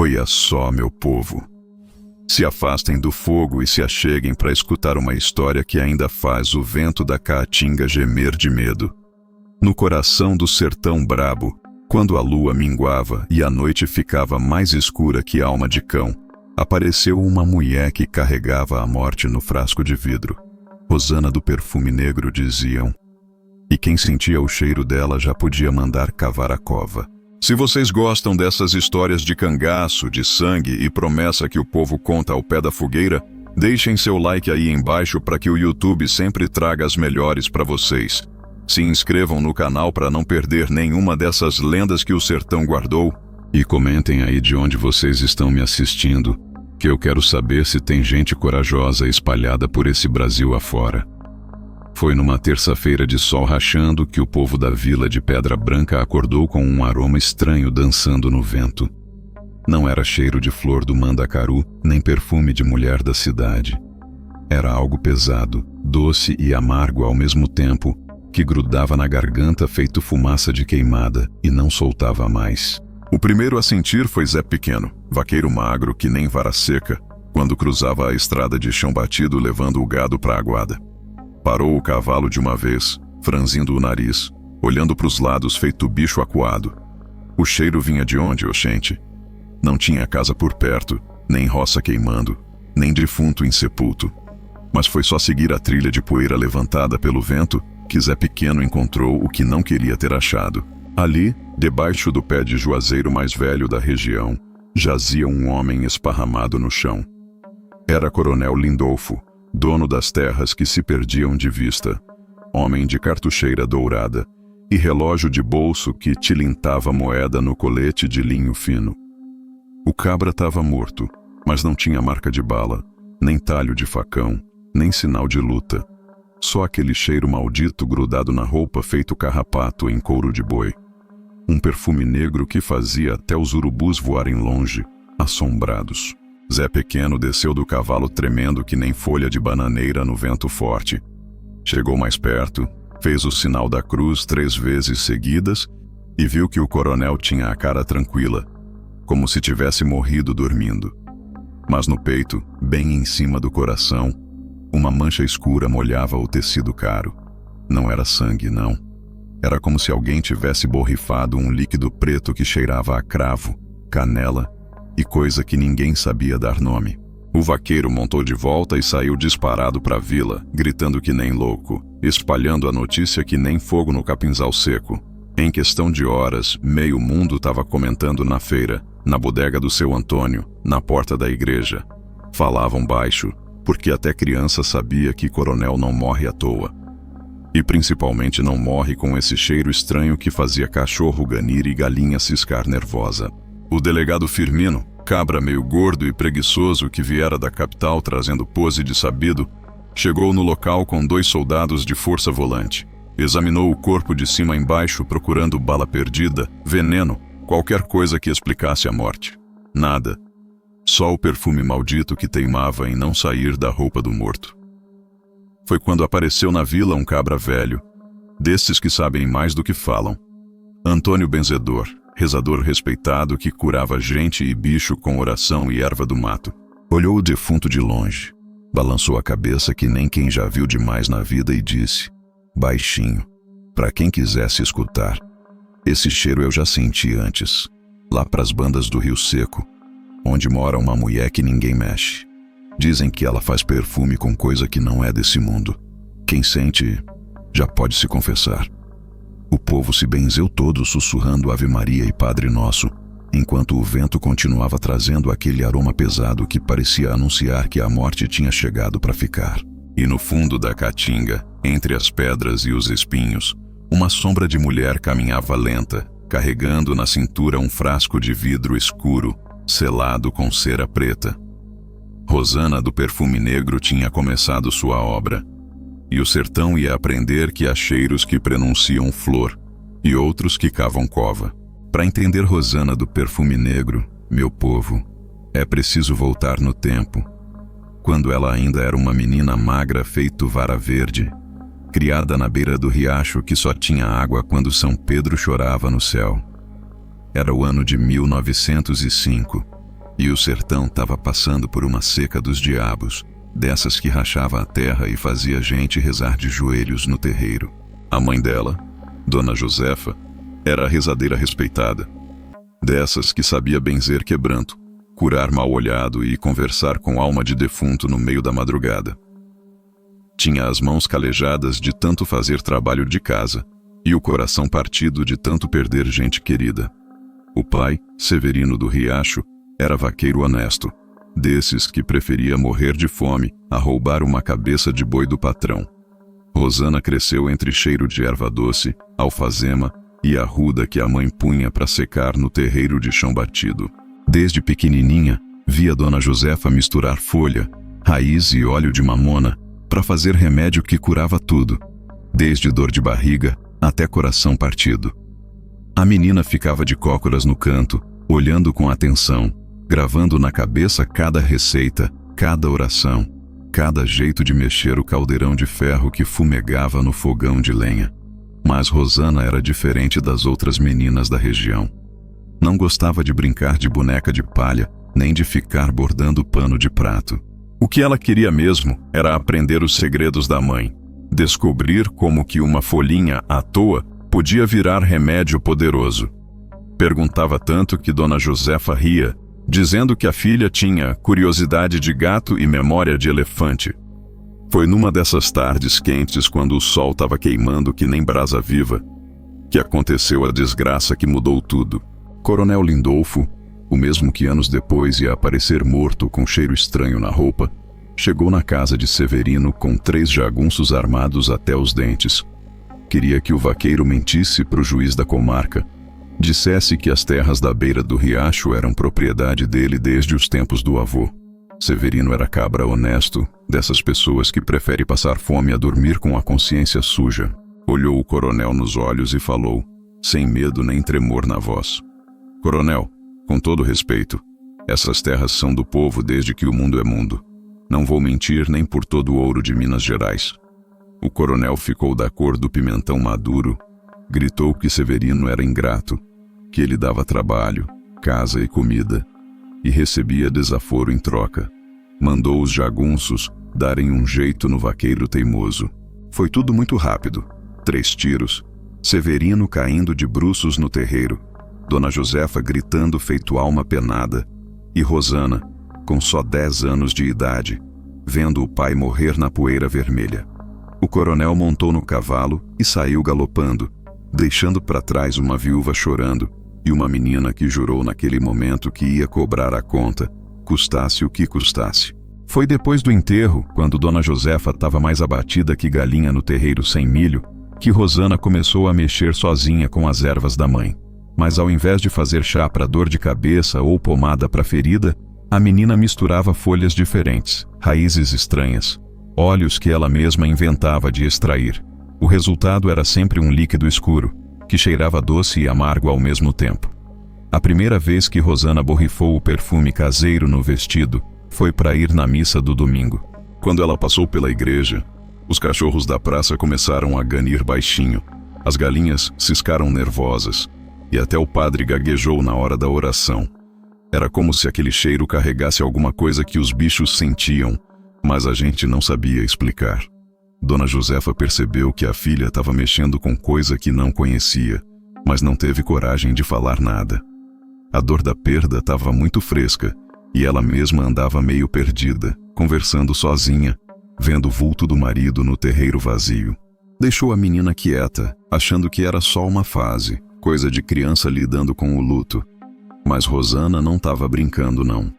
Olha só, meu povo. Se afastem do fogo e se acheguem para escutar uma história que ainda faz o vento da caatinga gemer de medo. No coração do sertão brabo, quando a lua minguava e a noite ficava mais escura que alma de cão, apareceu uma mulher que carregava a morte no frasco de vidro. Rosana do Perfume Negro, diziam. E quem sentia o cheiro dela já podia mandar cavar a cova. Se vocês gostam dessas histórias de cangaço, de sangue e promessa que o povo conta ao pé da fogueira, deixem seu like aí embaixo para que o YouTube sempre traga as melhores para vocês. Se inscrevam no canal para não perder nenhuma dessas lendas que o sertão guardou. E comentem aí de onde vocês estão me assistindo, que eu quero saber se tem gente corajosa espalhada por esse Brasil afora. Foi numa terça-feira de sol rachando que o povo da vila de Pedra Branca acordou com um aroma estranho dançando no vento. Não era cheiro de flor do mandacaru, nem perfume de mulher da cidade. Era algo pesado, doce e amargo ao mesmo tempo, que grudava na garganta feito fumaça de queimada e não soltava mais. O primeiro a sentir foi Zé Pequeno, vaqueiro magro que nem vara seca, quando cruzava a estrada de chão batido levando o gado para a aguada. Parou o cavalo de uma vez, franzindo o nariz, olhando para os lados feito bicho acuado. O cheiro vinha de onde, oxente? Não tinha casa por perto, nem roça queimando, nem defunto insepulto. Mas foi só seguir a trilha de poeira levantada pelo vento que Zé Pequeno encontrou o que não queria ter achado. Ali, debaixo do pé de juazeiro mais velho da região, jazia um homem esparramado no chão. Era Coronel Lindolfo, dono das terras que se perdiam de vista, homem de cartucheira dourada e relógio de bolso que tilintava moeda no colete de linho fino. O cabra estava morto, mas não tinha marca de bala, nem talho de facão, nem sinal de luta. Só aquele cheiro maldito grudado na roupa feito carrapato em couro de boi. Um perfume negro que fazia até os urubus voarem longe, assombrados. Zé Pequeno desceu do cavalo tremendo que nem folha de bananeira no vento forte. Chegou mais perto, fez o sinal da cruz 3 vezes seguidas e viu que o coronel tinha a cara tranquila, como se tivesse morrido dormindo. Mas no peito, bem em cima do coração, uma mancha escura molhava o tecido caro. Não era sangue, não. Era como se alguém tivesse borrifado um líquido preto que cheirava a cravo, canela e coisa que ninguém sabia dar nome. O vaqueiro montou de volta e saiu disparado para a vila, gritando que nem louco, espalhando a notícia que nem fogo no capinzal seco. Em questão de horas, meio mundo estava comentando na feira, na bodega do seu Antônio, na porta da igreja. Falavam baixo, porque até criança sabia que coronel não morre à toa. E principalmente não morre com esse cheiro estranho que fazia cachorro ganir e galinha ciscar nervosa. O delegado Firmino, cabra meio gordo e preguiçoso que viera da capital trazendo pose de sabido, chegou no local com 2 soldados de força volante. Examinou o corpo de cima a embaixo procurando bala perdida, veneno, qualquer coisa que explicasse a morte. Nada. Só o perfume maldito que teimava em não sair da roupa do morto. Foi quando apareceu na vila um cabra velho, desses que sabem mais do que falam. Antônio Benzedor, rezador respeitado que curava gente e bicho com oração e erva do mato. Olhou o defunto de longe, balançou a cabeça que nem quem já viu demais na vida e disse, baixinho, para quem quisesse escutar. Esse cheiro eu já senti antes, lá pras bandas do Rio Seco, onde mora uma mulher que ninguém mexe. Dizem que ela faz perfume com coisa que não é desse mundo. Quem sente, já pode se confessar. O povo se benzeu todo sussurrando Ave Maria e Padre Nosso, enquanto o vento continuava trazendo aquele aroma pesado que parecia anunciar que a morte tinha chegado para ficar. E no fundo da caatinga, entre as pedras e os espinhos, uma sombra de mulher caminhava lenta, carregando na cintura um frasco de vidro escuro, selado com cera preta. Rosana do Perfume Negro tinha começado sua obra, e o sertão ia aprender que há cheiros que prenunciam flor e outros que cavam cova. Para entender Rosana do Perfume Negro, meu povo, é preciso voltar no tempo, quando ela ainda era uma menina magra feito vara verde, criada na beira do riacho que só tinha água quando São Pedro chorava no céu. Era o ano de 1905, E o sertão estava passando por uma seca dos diabos, dessas que rachava a terra e fazia a gente rezar de joelhos no terreiro. A mãe dela, Dona Josefa, era a rezadeira respeitada, dessas que sabia benzer quebranto, curar mal-olhado e conversar com alma de defunto no meio da madrugada. Tinha as mãos calejadas de tanto fazer trabalho de casa e o coração partido de tanto perder gente querida. O pai, Severino do Riacho, era vaqueiro honesto, desses que preferia morrer de fome a roubar uma cabeça de boi do patrão. Rosana cresceu entre cheiro de erva doce, alfazema e arruda que a mãe punha para secar no terreiro de chão batido. Desde pequenininha, via Dona Josefa misturar folha, raiz e óleo de mamona para fazer remédio que curava tudo, desde dor de barriga até coração partido. A menina ficava de cócoras no canto, olhando com atenção, gravando na cabeça cada receita, cada oração, cada jeito de mexer o caldeirão de ferro que fumegava no fogão de lenha. Mas Rosana era diferente das outras meninas da região. Não gostava de brincar de boneca de palha, nem de ficar bordando pano de prato. O que ela queria mesmo era aprender os segredos da mãe, descobrir como que uma folhinha à toa podia virar remédio poderoso. Perguntava tanto que Dona Josefa ria, dizendo que a filha tinha curiosidade de gato e memória de elefante. Foi numa dessas tardes quentes, quando o sol estava queimando que nem brasa viva, que aconteceu a desgraça que mudou tudo. Coronel Lindolfo, o mesmo que anos depois ia aparecer morto com cheiro estranho na roupa, chegou na casa de Severino com 3 jagunços armados até os dentes. Queria que o vaqueiro mentisse para o juiz da comarca, dissesse que as terras da beira do riacho eram propriedade dele desde os tempos do avô. Severino era cabra honesto, dessas pessoas que prefere passar fome a dormir com a consciência suja. Olhou o coronel nos olhos e falou, sem medo nem tremor na voz: Coronel, com todo respeito, essas terras são do povo desde que o mundo é mundo. Não vou mentir nem por todo o ouro de Minas Gerais. O coronel ficou da cor do pimentão maduro, gritou que Severino era ingrato, que ele dava trabalho, casa e comida, e recebia desaforo em troca. Mandou os jagunços darem um jeito no vaqueiro teimoso. Foi tudo muito rápido. 3 tiros, Severino caindo de bruços no terreiro, Dona Josefa gritando feito alma penada, e Rosana, com só 10 anos de idade, vendo o pai morrer na poeira vermelha. O coronel montou no cavalo e saiu galopando, deixando para trás uma viúva chorando e uma menina que jurou naquele momento que ia cobrar a conta, custasse o que custasse. Foi depois do enterro, quando Dona Josefa estava mais abatida que galinha no terreiro sem milho, que Rosana começou a mexer sozinha com as ervas da mãe. Mas ao invés de fazer chá para dor de cabeça ou pomada para ferida, a menina misturava folhas diferentes, raízes estranhas, óleos que ela mesma inventava de extrair. O resultado era sempre um líquido escuro, que cheirava doce e amargo ao mesmo tempo. A primeira vez que Rosana borrifou o perfume caseiro no vestido foi para ir na missa do domingo. Quando ela passou pela igreja, os cachorros da praça começaram a ganir baixinho, as galinhas ciscaram nervosas, e até o padre gaguejou na hora da oração. Era como se aquele cheiro carregasse alguma coisa que os bichos sentiam, mas a gente não sabia explicar. Dona Josefa percebeu que a filha estava mexendo com coisa que não conhecia, mas não teve coragem de falar nada. A dor da perda estava muito fresca, e ela mesma andava meio perdida, conversando sozinha, vendo o vulto do marido no terreiro vazio. Deixou a menina quieta, achando que era só uma fase, coisa de criança lidando com o luto. Mas Rosana não estava brincando, não.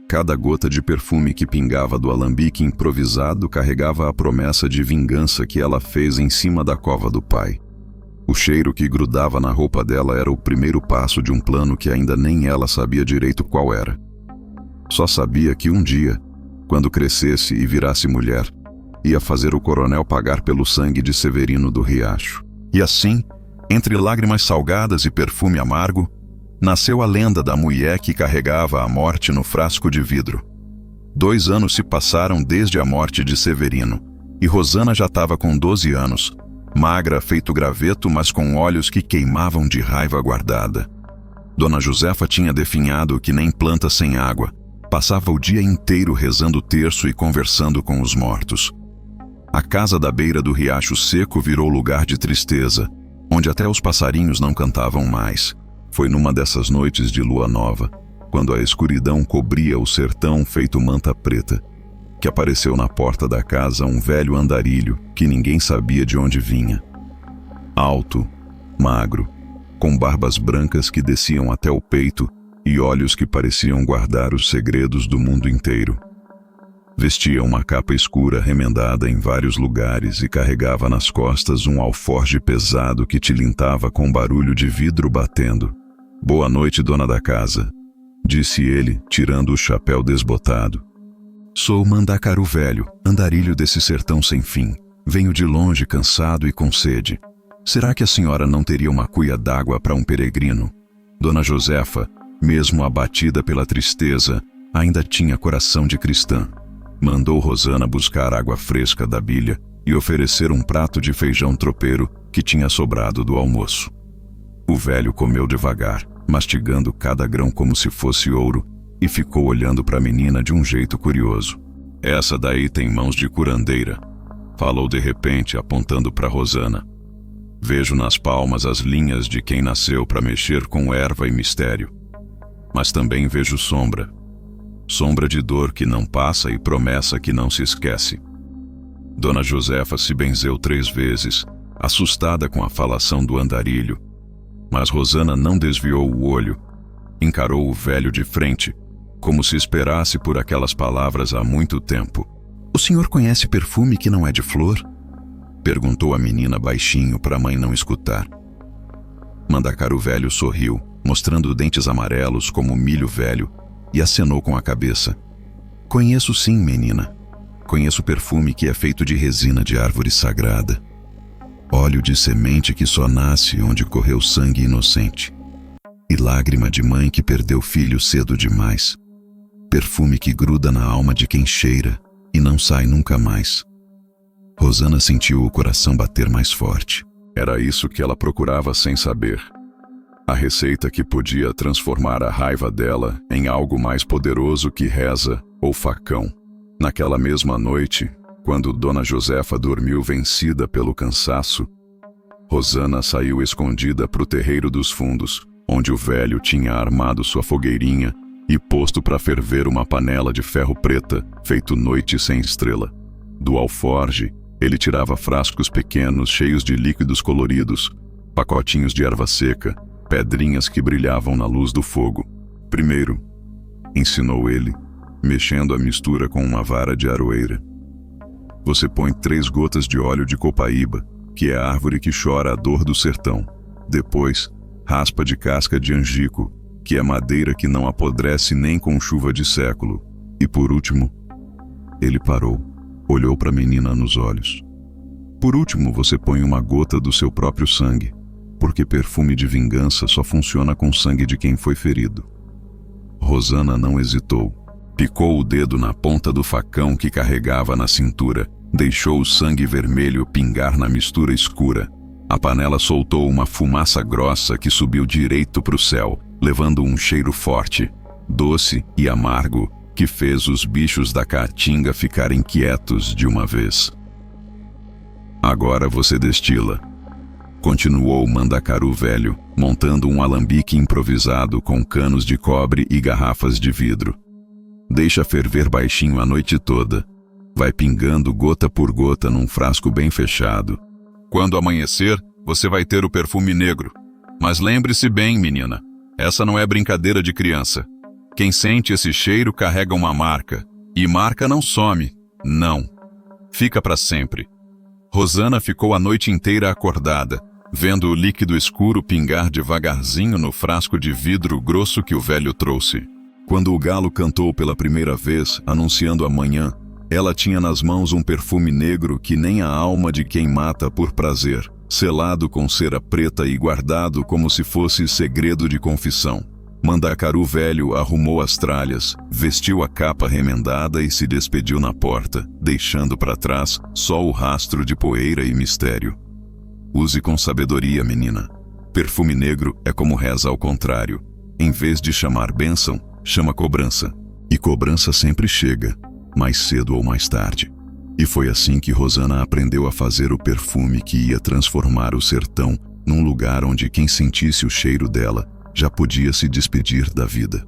Cada gota de perfume que pingava do alambique improvisado carregava a promessa de vingança que ela fez em cima da cova do pai. O cheiro que grudava na roupa dela era o primeiro passo de um plano que ainda nem ela sabia direito qual era. Só sabia que um dia, quando crescesse e virasse mulher, ia fazer o coronel pagar pelo sangue de Severino do Riacho. E assim, entre lágrimas salgadas e perfume amargo, nasceu a lenda da mulher que carregava a morte no frasco de vidro. 2 anos se passaram desde a morte de Severino, e Rosana já estava com 12 anos, magra feito graveto, mas com olhos que queimavam de raiva guardada. Dona Josefa tinha definhado que nem planta sem água. Passava o dia inteiro rezando o terço e conversando com os mortos. A casa da beira do riacho seco virou lugar de tristeza, onde até os passarinhos não cantavam mais. Foi numa dessas noites de lua nova, quando a escuridão cobria o sertão feito manta preta, que apareceu na porta da casa um velho andarilho que ninguém sabia de onde vinha. Alto, magro, com barbas brancas que desciam até o peito e olhos que pareciam guardar os segredos do mundo inteiro. Vestia uma capa escura remendada em vários lugares e carregava nas costas um alforje pesado que tilintava com barulho de vidro batendo. "Boa noite, dona da casa", disse ele, tirando o chapéu desbotado. "Sou Mandacaru Velho, andarilho desse sertão sem fim. Venho de longe, cansado e com sede. Será que a senhora não teria uma cuia d'água para um peregrino?" Dona Josefa, mesmo abatida pela tristeza, ainda tinha coração de cristã. Mandou Rosana buscar água fresca da bilha e oferecer um prato de feijão tropeiro que tinha sobrado do almoço. O velho comeu devagar, mastigando cada grão como se fosse ouro, e ficou olhando para a menina de um jeito curioso. "Essa daí tem mãos de curandeira", falou de repente, apontando para Rosana. "Vejo nas palmas as linhas de quem nasceu para mexer com erva e mistério. Mas também vejo sombra. Sombra de dor que não passa e promessa que não se esquece." Dona Josefa se benzeu 3 vezes, assustada com a falação do andarilho. Mas Rosana não desviou o olho. Encarou o velho de frente, como se esperasse por aquelas palavras há muito tempo. "O senhor conhece perfume que não é de flor?" perguntou a menina baixinho para a mãe não escutar. Mandacaru Velho sorriu, mostrando dentes amarelos como milho velho, e acenou com a cabeça. "Conheço sim, menina. Conheço perfume que é feito de resina de árvore sagrada. Óleo de semente que só nasce onde correu sangue inocente. E lágrima de mãe que perdeu filho cedo demais. Perfume que gruda na alma de quem cheira e não sai nunca mais." Rosana sentiu o coração bater mais forte. Era isso que ela procurava sem saber. A receita que podia transformar a raiva dela em algo mais poderoso que reza ou facão. Naquela mesma noite, quando Dona Josefa dormiu vencida pelo cansaço, Rosana saiu escondida para o terreiro dos fundos, onde o velho tinha armado sua fogueirinha e posto para ferver uma panela de ferro preta, feito noite sem estrela. Do alforge, ele tirava frascos pequenos cheios de líquidos coloridos, pacotinhos de erva seca, pedrinhas que brilhavam na luz do fogo. "Primeiro", ensinou ele, mexendo a mistura com uma vara de aroeira, "você põe 3 gotas de óleo de copaíba, que é a árvore que chora a dor do sertão. Depois, raspa de casca de angico, que é madeira que não apodrece nem com chuva de século. E por último..." Ele parou, olhou para a menina nos olhos. "Por último, você põe uma gota do seu próprio sangue, porque perfume de vingança só funciona com sangue de quem foi ferido." Rosana não hesitou. Picou o dedo na ponta do facão que carregava na cintura, deixou o sangue vermelho pingar na mistura escura. A panela soltou uma fumaça grossa que subiu direito para o céu, levando um cheiro forte, doce e amargo, que fez os bichos da caatinga ficarem quietos de uma vez. "Agora você destila", continuou Mandacaru Velho, montando um alambique improvisado com canos de cobre e garrafas de vidro. "Deixa ferver baixinho a noite toda. Vai pingando gota por gota num frasco bem fechado. Quando amanhecer, você vai ter o perfume negro. Mas lembre-se bem, menina, essa não é brincadeira de criança. Quem sente esse cheiro carrega uma marca, e marca não some, não. Fica para sempre." Rosana ficou a noite inteira acordada, vendo o líquido escuro pingar devagarzinho no frasco de vidro grosso que o velho trouxe. Quando o galo cantou pela primeira vez, anunciando a manhã, ela tinha nas mãos um perfume negro que nem a alma de quem mata por prazer, selado com cera preta e guardado como se fosse segredo de confissão. Mandacaru Velho arrumou as tralhas, vestiu a capa remendada e se despediu na porta, deixando para trás só o rastro de poeira e mistério. "Use com sabedoria, menina. Perfume negro é como reza ao contrário. Em vez de chamar bênção, chama cobrança. E cobrança sempre chega, mais cedo ou mais tarde. E foi assim que Rosana aprendeu a fazer o perfume que ia transformar o sertão num lugar onde quem sentisse o cheiro dela já podia se despedir da vida.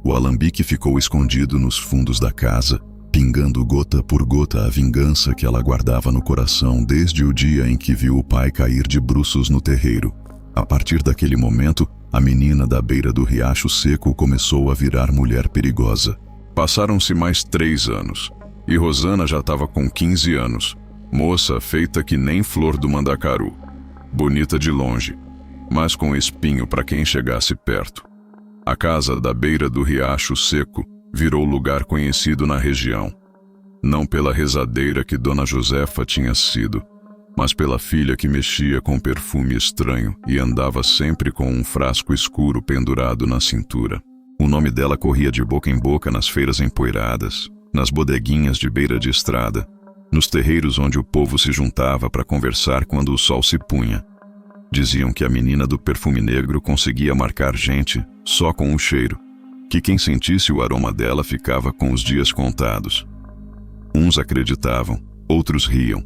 O alambique ficou escondido nos fundos da casa, pingando gota por gota a vingança que ela guardava no coração desde o dia em que viu o pai cair de bruços no terreiro. A partir daquele momento, a menina da beira do riacho seco começou a virar mulher perigosa. Passaram-se mais 3 anos, e Rosana já estava com 15 anos, moça feita que nem flor do mandacaru, bonita de longe, mas com espinho para quem chegasse perto. A casa da beira do riacho seco virou lugar conhecido na região, não pela rezadeira que Dona Josefa tinha sido, mas pela filha que mexia com perfume estranho e andava sempre com um frasco escuro pendurado na cintura. O nome dela corria de boca em boca nas feiras empoeiradas, nas bodeguinhas de beira de estrada, nos terreiros onde o povo se juntava para conversar quando o sol se punha. Diziam que a menina do perfume negro conseguia marcar gente só com o cheiro, que quem sentisse o aroma dela ficava com os dias contados. Uns acreditavam, outros riam,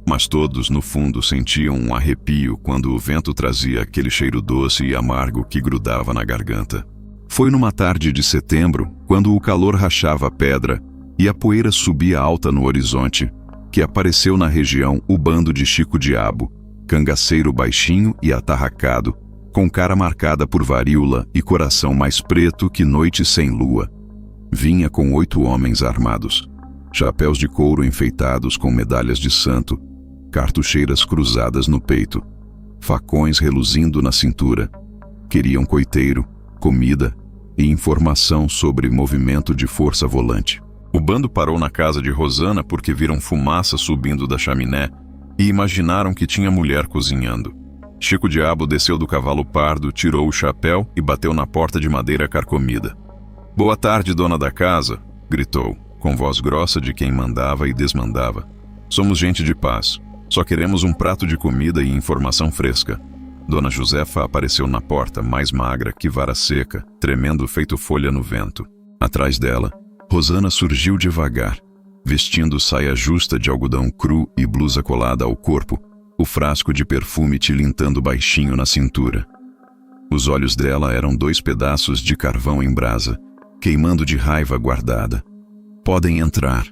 mas todos no fundo sentiam um arrepio quando o vento trazia aquele cheiro doce e amargo que grudava na garganta. Foi numa tarde de setembro, quando o calor rachava a pedra e a poeira subia alta no horizonte, que apareceu na região o bando de Chico Diabo, cangaceiro baixinho e atarracado, com cara marcada por varíola e coração mais preto que noite sem lua. Vinha com 8 homens armados, chapéus de couro enfeitados com medalhas de santo, cartucheiras cruzadas no peito, facões reluzindo na cintura. Queriam coiteiro, comida e informação sobre movimento de força volante. O bando parou na casa de Rosana porque viram fumaça subindo da chaminé e imaginaram que tinha mulher cozinhando. Chico Diabo desceu do cavalo pardo, tirou o chapéu e bateu na porta de madeira carcomida. "Boa tarde, dona da casa", gritou, com voz grossa de quem mandava e desmandava. "Somos gente de paz. Só queremos um prato de comida e informação fresca." Dona Josefa apareceu na porta, mais magra que vara seca, tremendo feito folha no vento. Atrás dela, Rosana surgiu devagar, vestindo saia justa de algodão cru e blusa colada ao corpo, o frasco de perfume tilintando baixinho na cintura. Os olhos dela eram 2 pedaços de carvão em brasa, queimando de raiva guardada. "Podem entrar",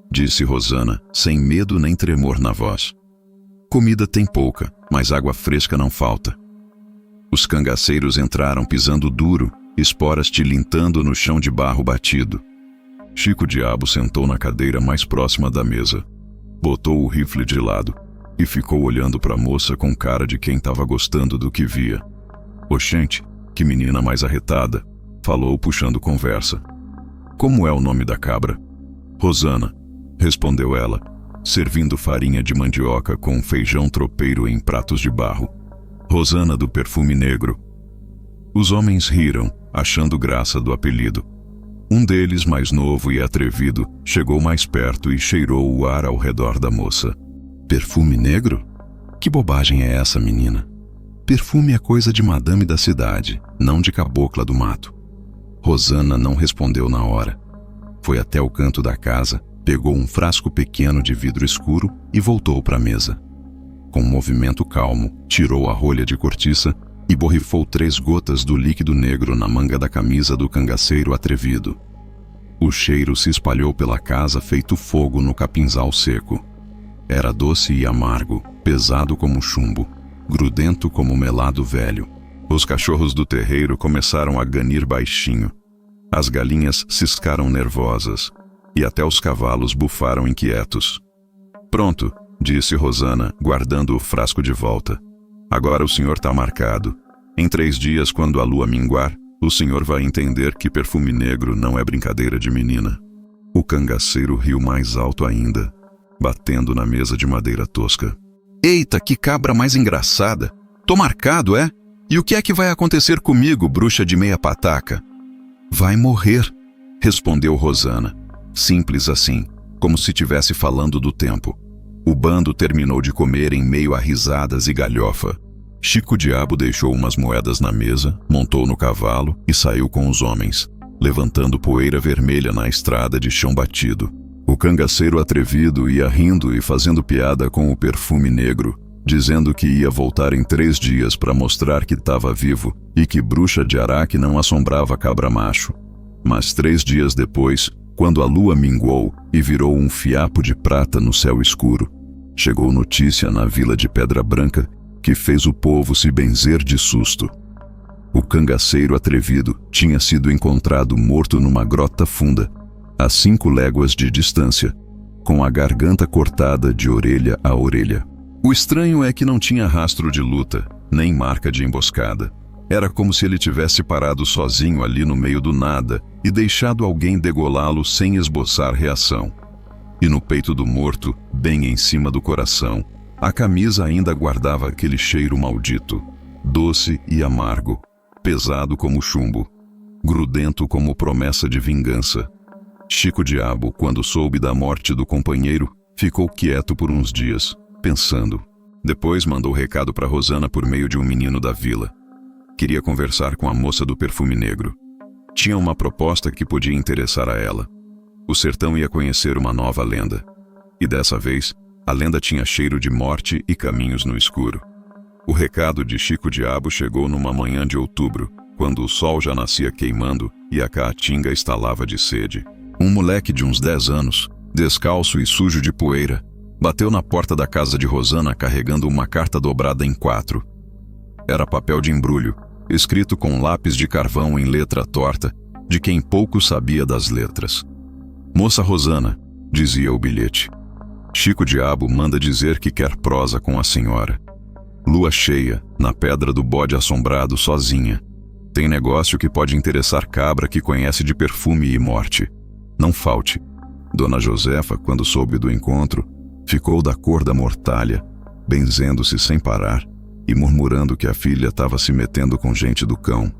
disse Rosana, sem medo nem tremor na voz. "Comida tem pouca, mas água fresca não falta." Os cangaceiros entraram pisando duro, esporas tilintando no chão de barro batido. Chico Diabo sentou na cadeira mais próxima da mesa, botou o rifle de lado e ficou olhando para a moça com cara de quem estava gostando do que via. "Oxente, que menina mais arretada", falou puxando conversa. "Como é o nome da cabra?" "Rosana", respondeu ela, servindo farinha de mandioca com feijão tropeiro em pratos de barro. "Rosana do perfume negro." Os homens riram, achando graça do apelido. Um deles, mais novo e atrevido, chegou mais perto e cheirou o ar ao redor da moça. "Perfume negro? Que bobagem é essa, menina? Perfume é coisa de madame da cidade, não de cabocla do mato." Rosana não respondeu na hora. Foi até o canto da casa, pegou um frasco pequeno de vidro escuro e voltou para a mesa. Com um movimento calmo, tirou a rolha de cortiça e borrifou 3 gotas do líquido negro na manga da camisa do cangaceiro atrevido. O cheiro se espalhou pela casa feito fogo no capinzal seco. Era doce e amargo, pesado como chumbo, grudento como melado velho. Os cachorros do terreiro começaram a ganir baixinho. As galinhas ciscaram nervosas e até os cavalos bufaram inquietos. "Pronto", disse Rosana, guardando o frasco de volta. "Agora o senhor está marcado. Em 3 dias, quando a lua minguar, o senhor vai entender que perfume negro não é brincadeira de menina." O cangaceiro riu mais alto ainda, batendo na mesa de madeira tosca. "Eita, que cabra mais engraçada! Tô marcado, é? E o que é que vai acontecer comigo, bruxa de meia pataca?" "Vai morrer", respondeu Rosana, simples assim, como se estivesse falando do tempo. O bando terminou de comer em meio a risadas e galhofa. Chico Diabo deixou umas moedas na mesa, montou no cavalo e saiu com os homens, levantando poeira vermelha na estrada de chão batido. O cangaceiro atrevido ia rindo e fazendo piada com o perfume negro, dizendo que ia voltar em 3 dias para mostrar que estava vivo e que bruxa de Araque não assombrava cabra macho. Mas 3 dias depois, quando a lua minguou e virou um fiapo de prata no céu escuro, chegou notícia na vila de Pedra Branca que fez o povo se benzer de susto. O cangaceiro atrevido tinha sido encontrado morto numa grota funda, a 5 léguas de distância, com a garganta cortada de orelha a orelha. O estranho é que não tinha rastro de luta, nem marca de emboscada. Era como se ele tivesse parado sozinho ali no meio do nada e deixado alguém degolá-lo sem esboçar reação. E no peito do morto, bem em cima do coração, a camisa ainda guardava aquele cheiro maldito, doce e amargo, pesado como chumbo, grudento como promessa de vingança. Chico Diabo, quando soube da morte do companheiro, ficou quieto por uns dias, pensando. Depois mandou recado para Rosana por meio de um menino da vila. Queria conversar com a moça do perfume negro. Tinha uma proposta que podia interessar a ela. O sertão ia conhecer uma nova lenda. E dessa vez, a lenda tinha cheiro de morte e caminhos no escuro. O recado de Chico Diabo chegou numa manhã de outubro, quando o sol já nascia queimando e a caatinga estalava de sede. Um moleque de uns 10 anos, descalço e sujo de poeira, bateu na porta da casa de Rosana carregando uma carta dobrada em 4. Era papel de embrulho, escrito com lápis de carvão em letra torta, de quem pouco sabia das letras. Moça Rosana, dizia o bilhete. Chico Diabo manda dizer que quer prosa com a senhora. Lua cheia, na pedra do bode assombrado sozinha. Tem negócio que pode interessar cabra que conhece de perfume e morte. Não falte. Dona Josefa, quando soube do encontro, ficou da cor da mortalha, benzendo-se sem parar e murmurando que a filha estava se metendo com gente do cão.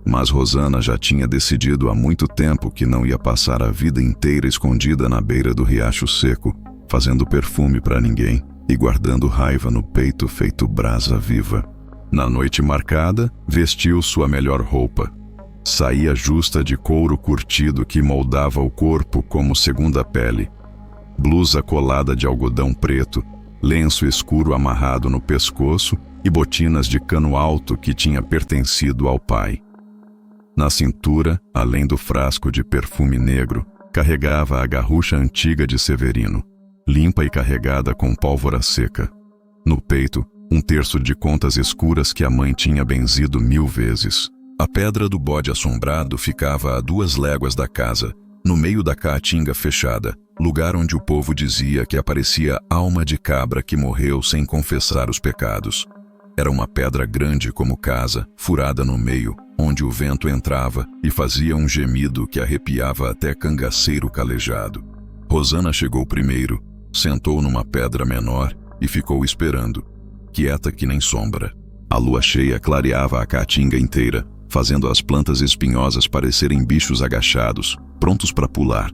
Mas Rosana já tinha decidido há muito tempo que não ia passar a vida inteira escondida na beira do riacho seco, fazendo perfume para ninguém e guardando raiva no peito feito brasa viva. Na noite marcada, vestiu sua melhor roupa. Saía justa de couro curtido que moldava o corpo como segunda pele. Blusa colada de algodão preto, lenço escuro amarrado no pescoço e botinas de cano alto que tinha pertencido ao pai. Na cintura, além do frasco de perfume negro, carregava a garrucha antiga de Severino, limpa e carregada com pólvora seca. No peito, um terço de contas escuras que a mãe tinha benzido 1000 vezes. A pedra do bode assombrado ficava a 2 léguas da casa, no meio da caatinga fechada, lugar onde o povo dizia que aparecia alma de cabra que morreu sem confessar os pecados. Era uma pedra grande como casa, furada no meio, onde o vento entrava e fazia um gemido que arrepiava até cangaceiro calejado. Rosana chegou primeiro, sentou numa pedra menor e ficou esperando, quieta que nem sombra. A lua cheia clareava a caatinga inteira, fazendo as plantas espinhosas parecerem bichos agachados, prontos para pular.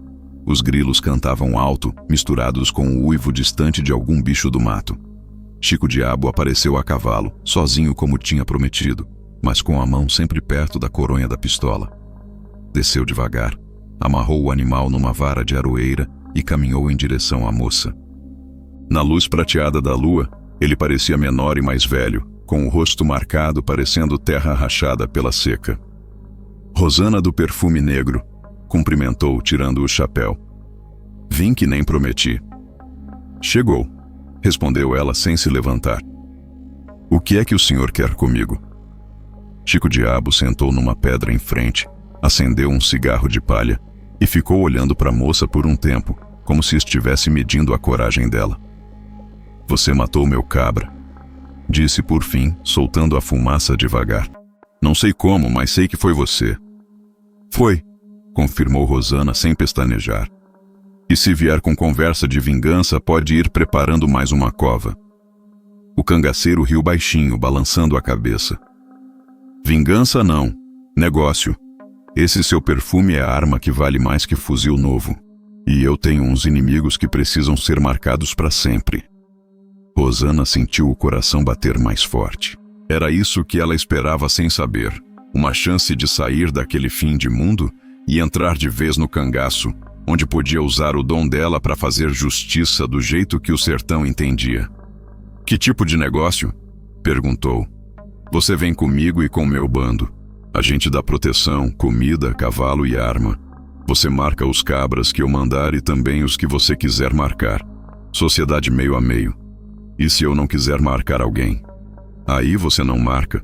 Os grilos cantavam alto, misturados com o uivo distante de algum bicho do mato. Chico Diabo apareceu a cavalo, sozinho como tinha prometido, mas com a mão sempre perto da coronha da pistola. Desceu devagar, amarrou o animal numa vara de aroeira e caminhou em direção à moça. Na luz prateada da lua, ele parecia menor e mais velho, com o rosto marcado parecendo terra rachada pela seca. Rosana do perfume negro, cumprimentou tirando o chapéu. Vim que nem prometi. Chegou, respondeu ela sem se levantar. O que é que o senhor quer comigo? Chico Diabo sentou numa pedra em frente, acendeu um cigarro de palha e ficou olhando para a moça por um tempo, como se estivesse medindo a coragem dela. Você matou meu cabra, disse por fim, soltando a fumaça devagar. Não sei como, mas sei que foi você. Foi, confirmou Rosana sem pestanejar. E se vier com conversa de vingança, pode ir preparando mais uma cova. O cangaceiro riu baixinho, balançando a cabeça. Vingança não, negócio. Esse seu perfume é a arma que vale mais que fuzil novo. E eu tenho uns inimigos que precisam ser marcados para sempre. Rosana sentiu o coração bater mais forte. Era isso que ela esperava sem saber. Uma chance de sair daquele fim de mundo e entrar de vez no cangaço, onde podia usar o dom dela para fazer justiça do jeito que o sertão entendia. Que tipo de negócio? Perguntou. Você vem comigo e com meu bando. A gente dá proteção, comida, cavalo e arma. Você marca os cabras que eu mandar e também os que você quiser marcar. Sociedade meio a meio. E se eu não quiser marcar alguém? Aí você não marca.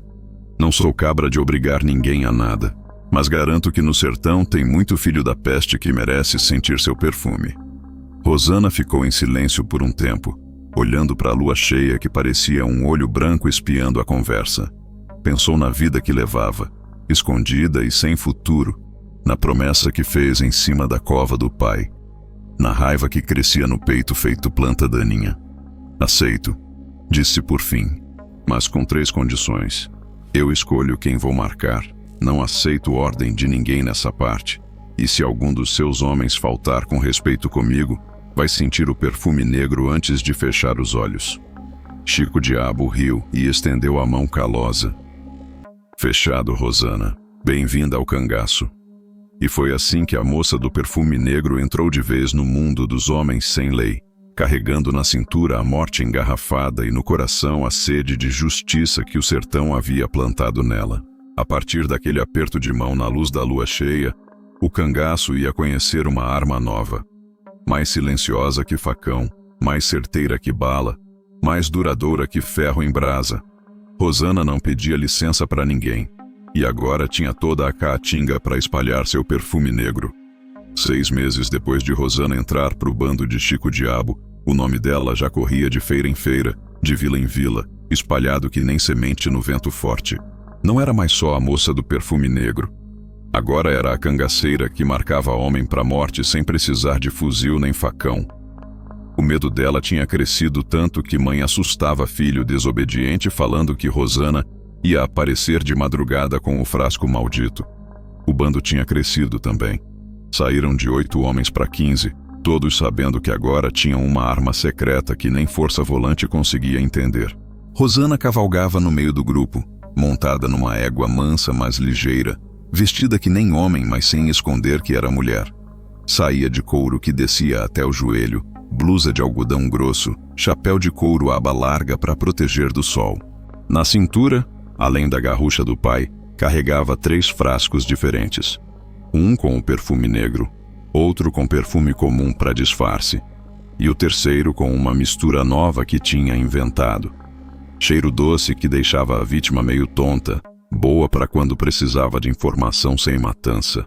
Não sou cabra de obrigar ninguém a nada, mas garanto que no sertão tem muito filho da peste que merece sentir seu perfume. Rosana ficou em silêncio por um tempo, olhando para a lua cheia que parecia um olho branco espiando a conversa. Pensou na vida que levava, escondida e sem futuro, na promessa que fez em cima da cova do pai, na raiva que crescia no peito feito planta daninha. Aceito, disse por fim, mas com 3 condições. Eu escolho quem vou marcar, não aceito ordem de ninguém nessa parte, e se algum dos seus homens faltar com respeito comigo, vai sentir o perfume negro antes de fechar os olhos. Chico Diabo riu e estendeu a mão calosa. Fechado, Rosana. Bem-vinda ao cangaço. E foi assim que a moça do perfume negro entrou de vez no mundo dos homens sem lei, carregando na cintura a morte engarrafada e no coração a sede de justiça que o sertão havia plantado nela. A partir daquele aperto de mão na luz da lua cheia, o cangaço ia conhecer uma arma nova, mais silenciosa que facão, mais certeira que bala, mais duradoura que ferro em brasa. Rosana não pedia licença para ninguém, e agora tinha toda a caatinga para espalhar seu perfume negro. 6 meses depois de Rosana entrar pro bando de Chico Diabo, o nome dela já corria de feira em feira, de vila em vila, espalhado que nem semente no vento forte. Não era mais só a moça do perfume negro. Agora era a cangaceira que marcava homem para morte sem precisar de fuzil nem facão. O medo dela tinha crescido tanto que mãe assustava filho desobediente falando que Rosana ia aparecer de madrugada com o frasco maldito. O bando tinha crescido também. Saíram de 8 homens para 15, todos sabendo que agora tinham uma arma secreta que nem força volante conseguia entender. Rosana cavalgava no meio do grupo, montada numa égua mansa mas ligeira, vestida que nem homem mas sem esconder que era mulher. Saía de couro que descia até o joelho, blusa de algodão grosso, chapéu de couro aba larga para proteger do sol. Na cintura, além da garrucha do pai, carregava 3 frascos diferentes. Um com o perfume negro, outro com perfume comum para disfarce, e o terceiro com uma mistura nova que tinha inventado. Cheiro doce que deixava a vítima meio tonta, boa para quando precisava de informação sem matança.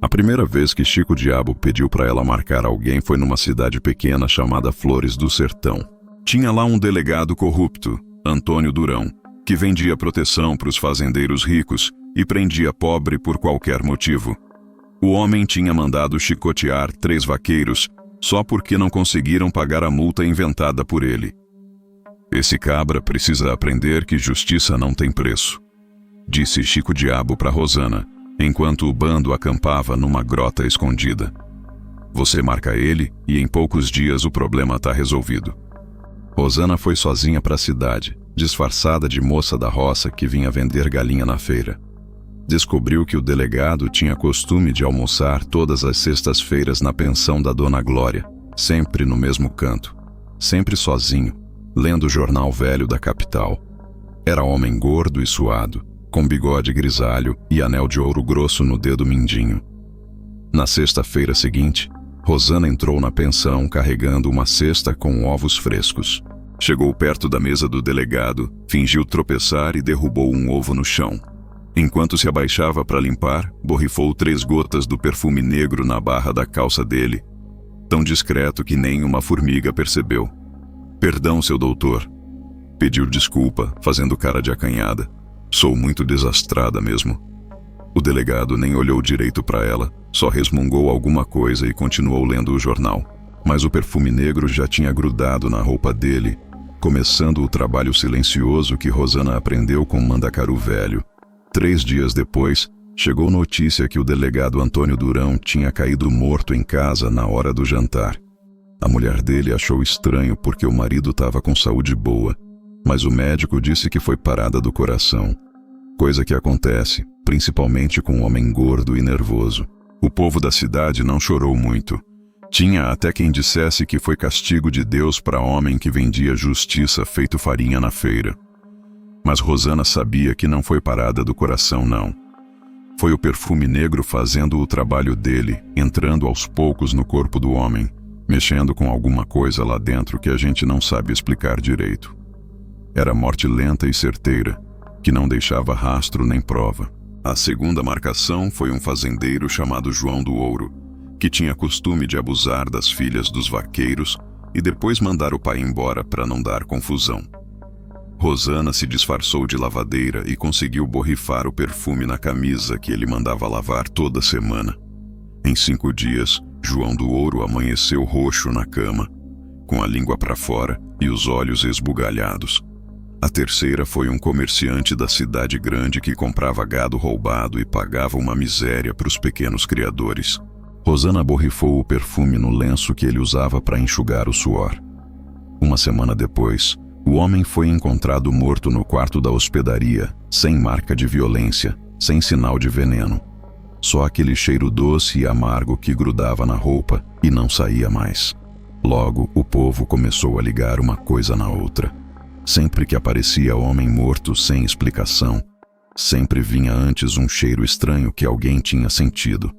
A primeira vez que Chico Diabo pediu para ela marcar alguém foi numa cidade pequena chamada Flores do Sertão. Tinha lá um delegado corrupto, Antônio Durão, que vendia proteção para os fazendeiros ricos e prendia pobre por qualquer motivo. O homem tinha mandado chicotear 3 vaqueiros só porque não conseguiram pagar a multa inventada por ele. Esse cabra precisa aprender que justiça não tem preço, disse Chico Diabo para Rosana, enquanto o bando acampava numa grota escondida. Você marca ele e em poucos dias o problema está resolvido. Rosana foi sozinha para a cidade, disfarçada de moça da roça que vinha vender galinha na feira. Descobriu que o delegado tinha costume de almoçar todas as sextas-feiras na pensão da Dona Glória, sempre no mesmo canto, sempre sozinho, lendo o jornal velho da capital. Era homem gordo e suado, com bigode grisalho e anel de ouro grosso no dedo mindinho. Na sexta-feira seguinte, Rosana entrou na pensão carregando uma cesta com ovos frescos. Chegou perto da mesa do delegado, fingiu tropeçar e derrubou um ovo no chão. Enquanto se abaixava para limpar, borrifou 3 gotas do perfume negro na barra da calça dele, tão discreto que nem uma formiga percebeu. Perdão, seu doutor. Pediu desculpa, fazendo cara de acanhada. Sou muito desastrada mesmo. O delegado nem olhou direito para ela, só resmungou alguma coisa e continuou lendo o jornal. Mas o perfume negro já tinha grudado na roupa dele, começando o trabalho silencioso que Rosana aprendeu com Mandacaru Velho. 3 dias depois, chegou notícia que o delegado Antônio Durão tinha caído morto em casa na hora do jantar. A mulher dele achou estranho porque o marido estava com saúde boa, mas o médico disse que foi parada do coração, coisa que acontece, principalmente com um homem gordo e nervoso. O povo da cidade não chorou muito. Tinha até quem dissesse que foi castigo de Deus para homem que vendia justiça feito farinha na feira. Mas Rosana sabia que não foi parada do coração, não. Foi o perfume negro fazendo o trabalho dele, entrando aos poucos no corpo do homem, mexendo com alguma coisa lá dentro que a gente não sabe explicar direito. Era morte lenta e certeira, que não deixava rastro nem prova. A segunda marcação foi um fazendeiro chamado João do Ouro, que tinha costume de abusar das filhas dos vaqueiros e depois mandar o pai embora para não dar confusão. Rosana se disfarçou de lavadeira e conseguiu borrifar o perfume na camisa que ele mandava lavar toda semana. Em 5 dias, João do Ouro amanheceu roxo na cama, com a língua para fora e os olhos esbugalhados. A terceira foi um comerciante da cidade grande que comprava gado roubado e pagava uma miséria para os pequenos criadores. Rosana borrifou o perfume no lenço que ele usava para enxugar o suor. Uma semana depois, o homem foi encontrado morto no quarto da hospedaria, sem marca de violência, sem sinal de veneno. Só aquele cheiro doce e amargo que grudava na roupa e não saía mais. Logo, o povo começou a ligar uma coisa na outra. Sempre que aparecia homem morto sem explicação, sempre vinha antes um cheiro estranho que alguém tinha sentido.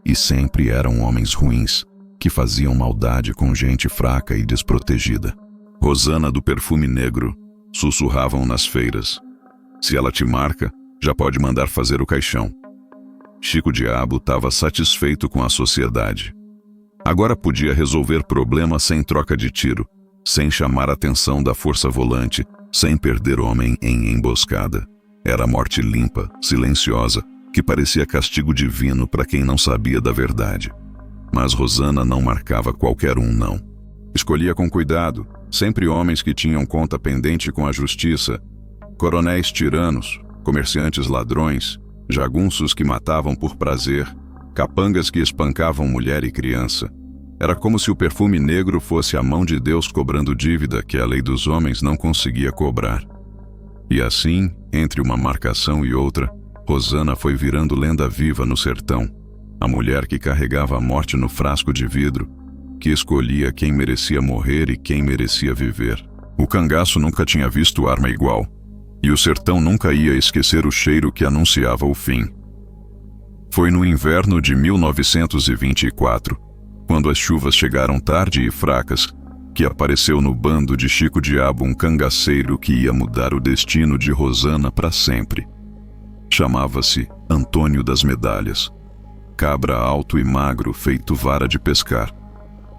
E sempre eram homens ruins, que faziam maldade com gente fraca e desprotegida. Rosana do perfume negro, sussurravam nas feiras. Se ela te marca, já pode mandar fazer o caixão. Chico Diabo estava satisfeito com a sociedade. Agora podia resolver problemas sem troca de tiro, sem chamar a atenção da força volante, sem perder homem em emboscada. Era morte limpa, silenciosa, que parecia castigo divino para quem não sabia da verdade. Mas Rosana não marcava qualquer um, não. Escolhia com cuidado, sempre homens que tinham conta pendente com a justiça, coronéis tiranos, comerciantes ladrões, jagunços que matavam por prazer, capangas que espancavam mulher e criança. Era como se o perfume negro fosse a mão de Deus cobrando dívida que a lei dos homens não conseguia cobrar. E assim, entre uma marcação e outra, Rosana foi virando lenda viva no sertão, a mulher que carregava a morte no frasco de vidro, que escolhia quem merecia morrer e quem merecia viver. O cangaço nunca tinha visto arma igual, e o sertão nunca ia esquecer o cheiro que anunciava o fim. Foi no inverno de 1924, quando as chuvas chegaram tarde e fracas, que apareceu no bando de Chico Diabo um cangaceiro que ia mudar o destino de Rosana para sempre. Chamava-se Antônio das Medalhas. Cabra alto e magro feito vara de pescar,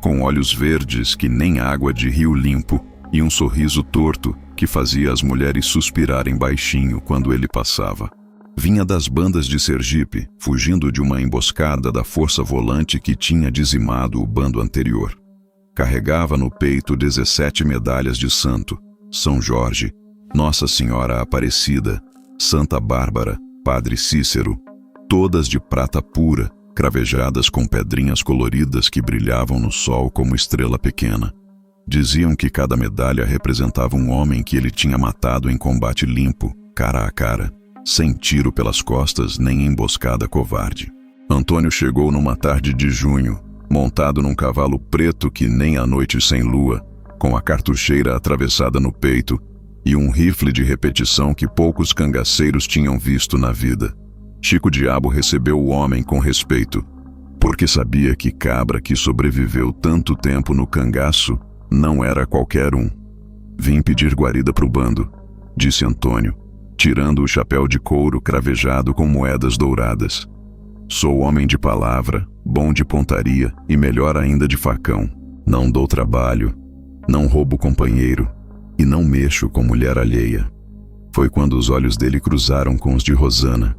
com olhos verdes que nem água de rio limpo e um sorriso torto que fazia as mulheres suspirarem baixinho quando ele passava. Vinha das bandas de Sergipe, fugindo de uma emboscada da força volante que tinha dizimado o bando anterior. Carregava no peito 17 medalhas de santo, São Jorge, Nossa Senhora Aparecida, Santa Bárbara, Padre Cícero, todas de prata pura, cravejadas com pedrinhas coloridas que brilhavam no sol como estrela pequena. Diziam que cada medalha representava um homem que ele tinha matado em combate limpo, cara a cara, sem tiro pelas costas nem emboscada covarde. Antônio chegou numa tarde de junho, montado num cavalo preto que nem a noite sem lua, com a cartucheira atravessada no peito e um rifle de repetição que poucos cangaceiros tinham visto na vida. Chico Diabo recebeu o homem com respeito, porque sabia que cabra que sobreviveu tanto tempo no cangaço não era qualquer um. Vim pedir guarida pro bando, disse Antônio, tirando o chapéu de couro cravejado com moedas douradas. Sou homem de palavra, bom de pontaria e melhor ainda de facão. Não dou trabalho, não roubo companheiro e não mexo com mulher alheia. Foi quando os olhos dele cruzaram com os de Rosana,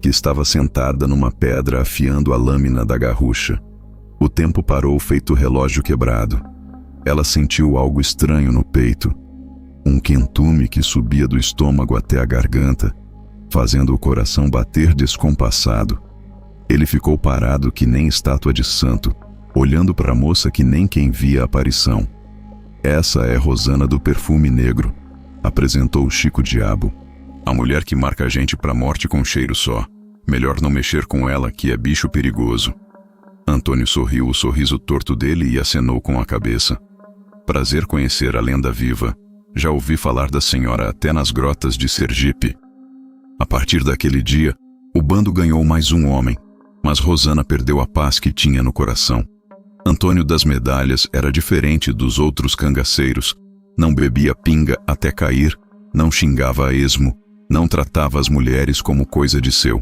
que estava sentada numa pedra afiando a lâmina da garrucha. O tempo parou feito relógio quebrado. Ela sentiu algo estranho no peito, um quentume que subia do estômago até a garganta, fazendo o coração bater descompassado. Ele ficou parado que nem estátua de santo, olhando para a moça que nem quem via a aparição. Essa é Rosana do perfume negro, apresentou Chico Diabo. A mulher que marca a gente pra morte com cheiro só. Melhor não mexer com ela, que é bicho perigoso. Antônio sorriu o sorriso torto dele e acenou com a cabeça. Prazer conhecer a lenda viva. Já ouvi falar da senhora até nas grotas de Sergipe. A partir daquele dia, o bando ganhou mais um homem, mas Rosana perdeu a paz que tinha no coração. Antônio das Medalhas era diferente dos outros cangaceiros. Não bebia pinga até cair, não xingava a esmo, não tratava as mulheres como coisa de seu.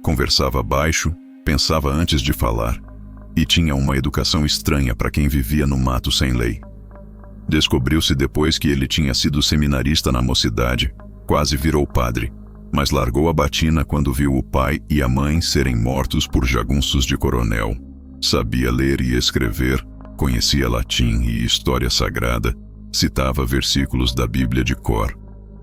Conversava baixo, pensava antes de falar, e tinha uma educação estranha para quem vivia no mato sem lei. Descobriu-se depois que ele tinha sido seminarista na mocidade, quase virou padre, mas largou a batina quando viu o pai e a mãe serem mortos por jagunços de coronel. Sabia ler e escrever, conhecia latim e história sagrada, citava versículos da Bíblia de cor.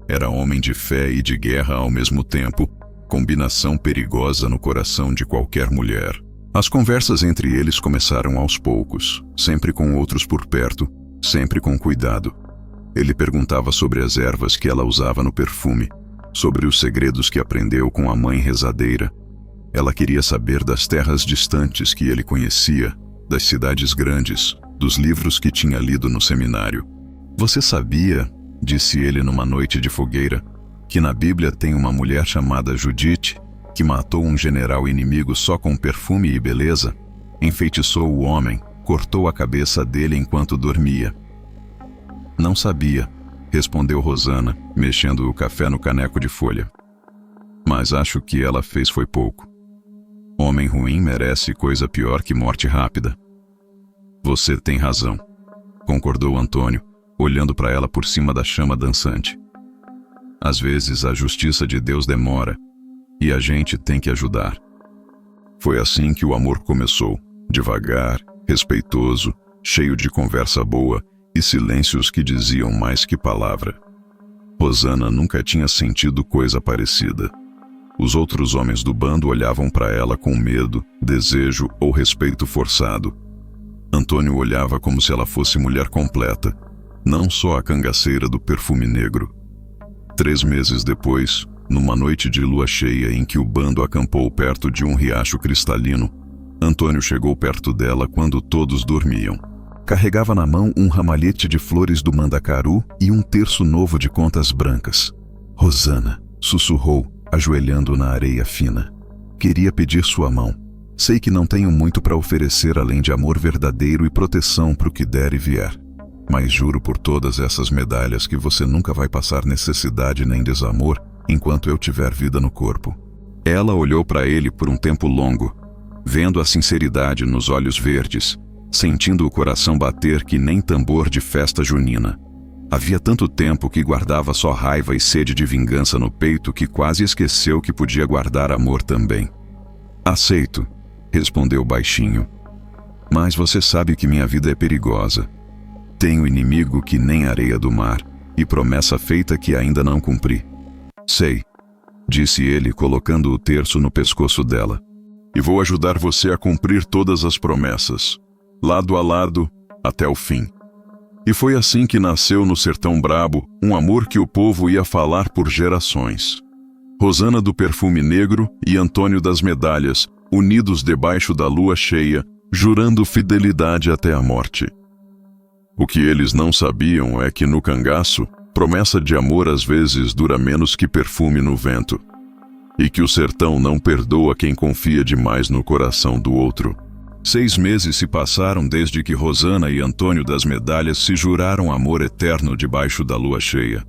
Era homem de fé e de guerra ao mesmo tempo, combinação perigosa no coração de qualquer mulher. As conversas entre eles começaram aos poucos, sempre com outros por perto, sempre com cuidado. Ele perguntava sobre as ervas que ela usava no perfume, sobre os segredos que aprendeu com a mãe rezadeira. Ela queria saber das terras distantes que ele conhecia, das cidades grandes, dos livros que tinha lido no seminário. Você sabia, disse ele numa noite de fogueira, que na Bíblia tem uma mulher chamada Judite, que matou um general inimigo só com perfume e beleza? Enfeitiçou o homem, cortou a cabeça dele enquanto dormia. Não sabia, respondeu Rosana, mexendo o café no caneco de folha. Mas acho que ela fez foi pouco. Homem ruim merece coisa pior que morte rápida. Você tem razão, concordou Antônio, olhando para ela por cima da chama dançante. Às vezes a justiça de Deus demora, e a gente tem que ajudar. Foi assim que o amor começou, devagar, respeitoso, cheio de conversa boa e silêncios que diziam mais que palavra. Rosana nunca tinha sentido coisa parecida. Os outros homens do bando olhavam para ela com medo, desejo ou respeito forçado. Antônio olhava como se ela fosse mulher completa, não só a cangaceira do perfume negro. 3 meses depois, numa noite de lua cheia em que o bando acampou perto de um riacho cristalino, Antônio chegou perto dela quando todos dormiam. Carregava na mão um ramalhete de flores do mandacaru e um terço novo de contas brancas. Rosana, sussurrou, ajoelhando na areia fina. Queria pedir sua mão. Sei que não tenho muito para oferecer além de amor verdadeiro e proteção para o que der e vier. Mas juro por todas essas medalhas que você nunca vai passar necessidade nem desamor enquanto eu tiver vida no corpo. Ela olhou para ele por um tempo longo, vendo a sinceridade nos olhos verdes, sentindo o coração bater que nem tambor de festa junina. Havia tanto tempo que guardava só raiva e sede de vingança no peito que quase esqueceu que podia guardar amor também. Aceito, respondeu baixinho. Mas você sabe que minha vida é perigosa. Tenho inimigo que nem areia do mar, e promessa feita que ainda não cumpri. Sei, disse ele, colocando o terço no pescoço dela. E vou ajudar você a cumprir todas as promessas, lado a lado, até o fim. E foi assim que nasceu no Sertão Brabo um amor que o povo ia falar por gerações. Rosana do Perfume Negro e Antônio das Medalhas, unidos debaixo da lua cheia, jurando fidelidade até a morte. O que eles não sabiam é que no cangaço, promessa de amor às vezes dura menos que perfume no vento. E que o sertão não perdoa quem confia demais no coração do outro. 6 meses se passaram desde que Rosana e Antônio das Medalhas se juraram amor eterno debaixo da lua cheia.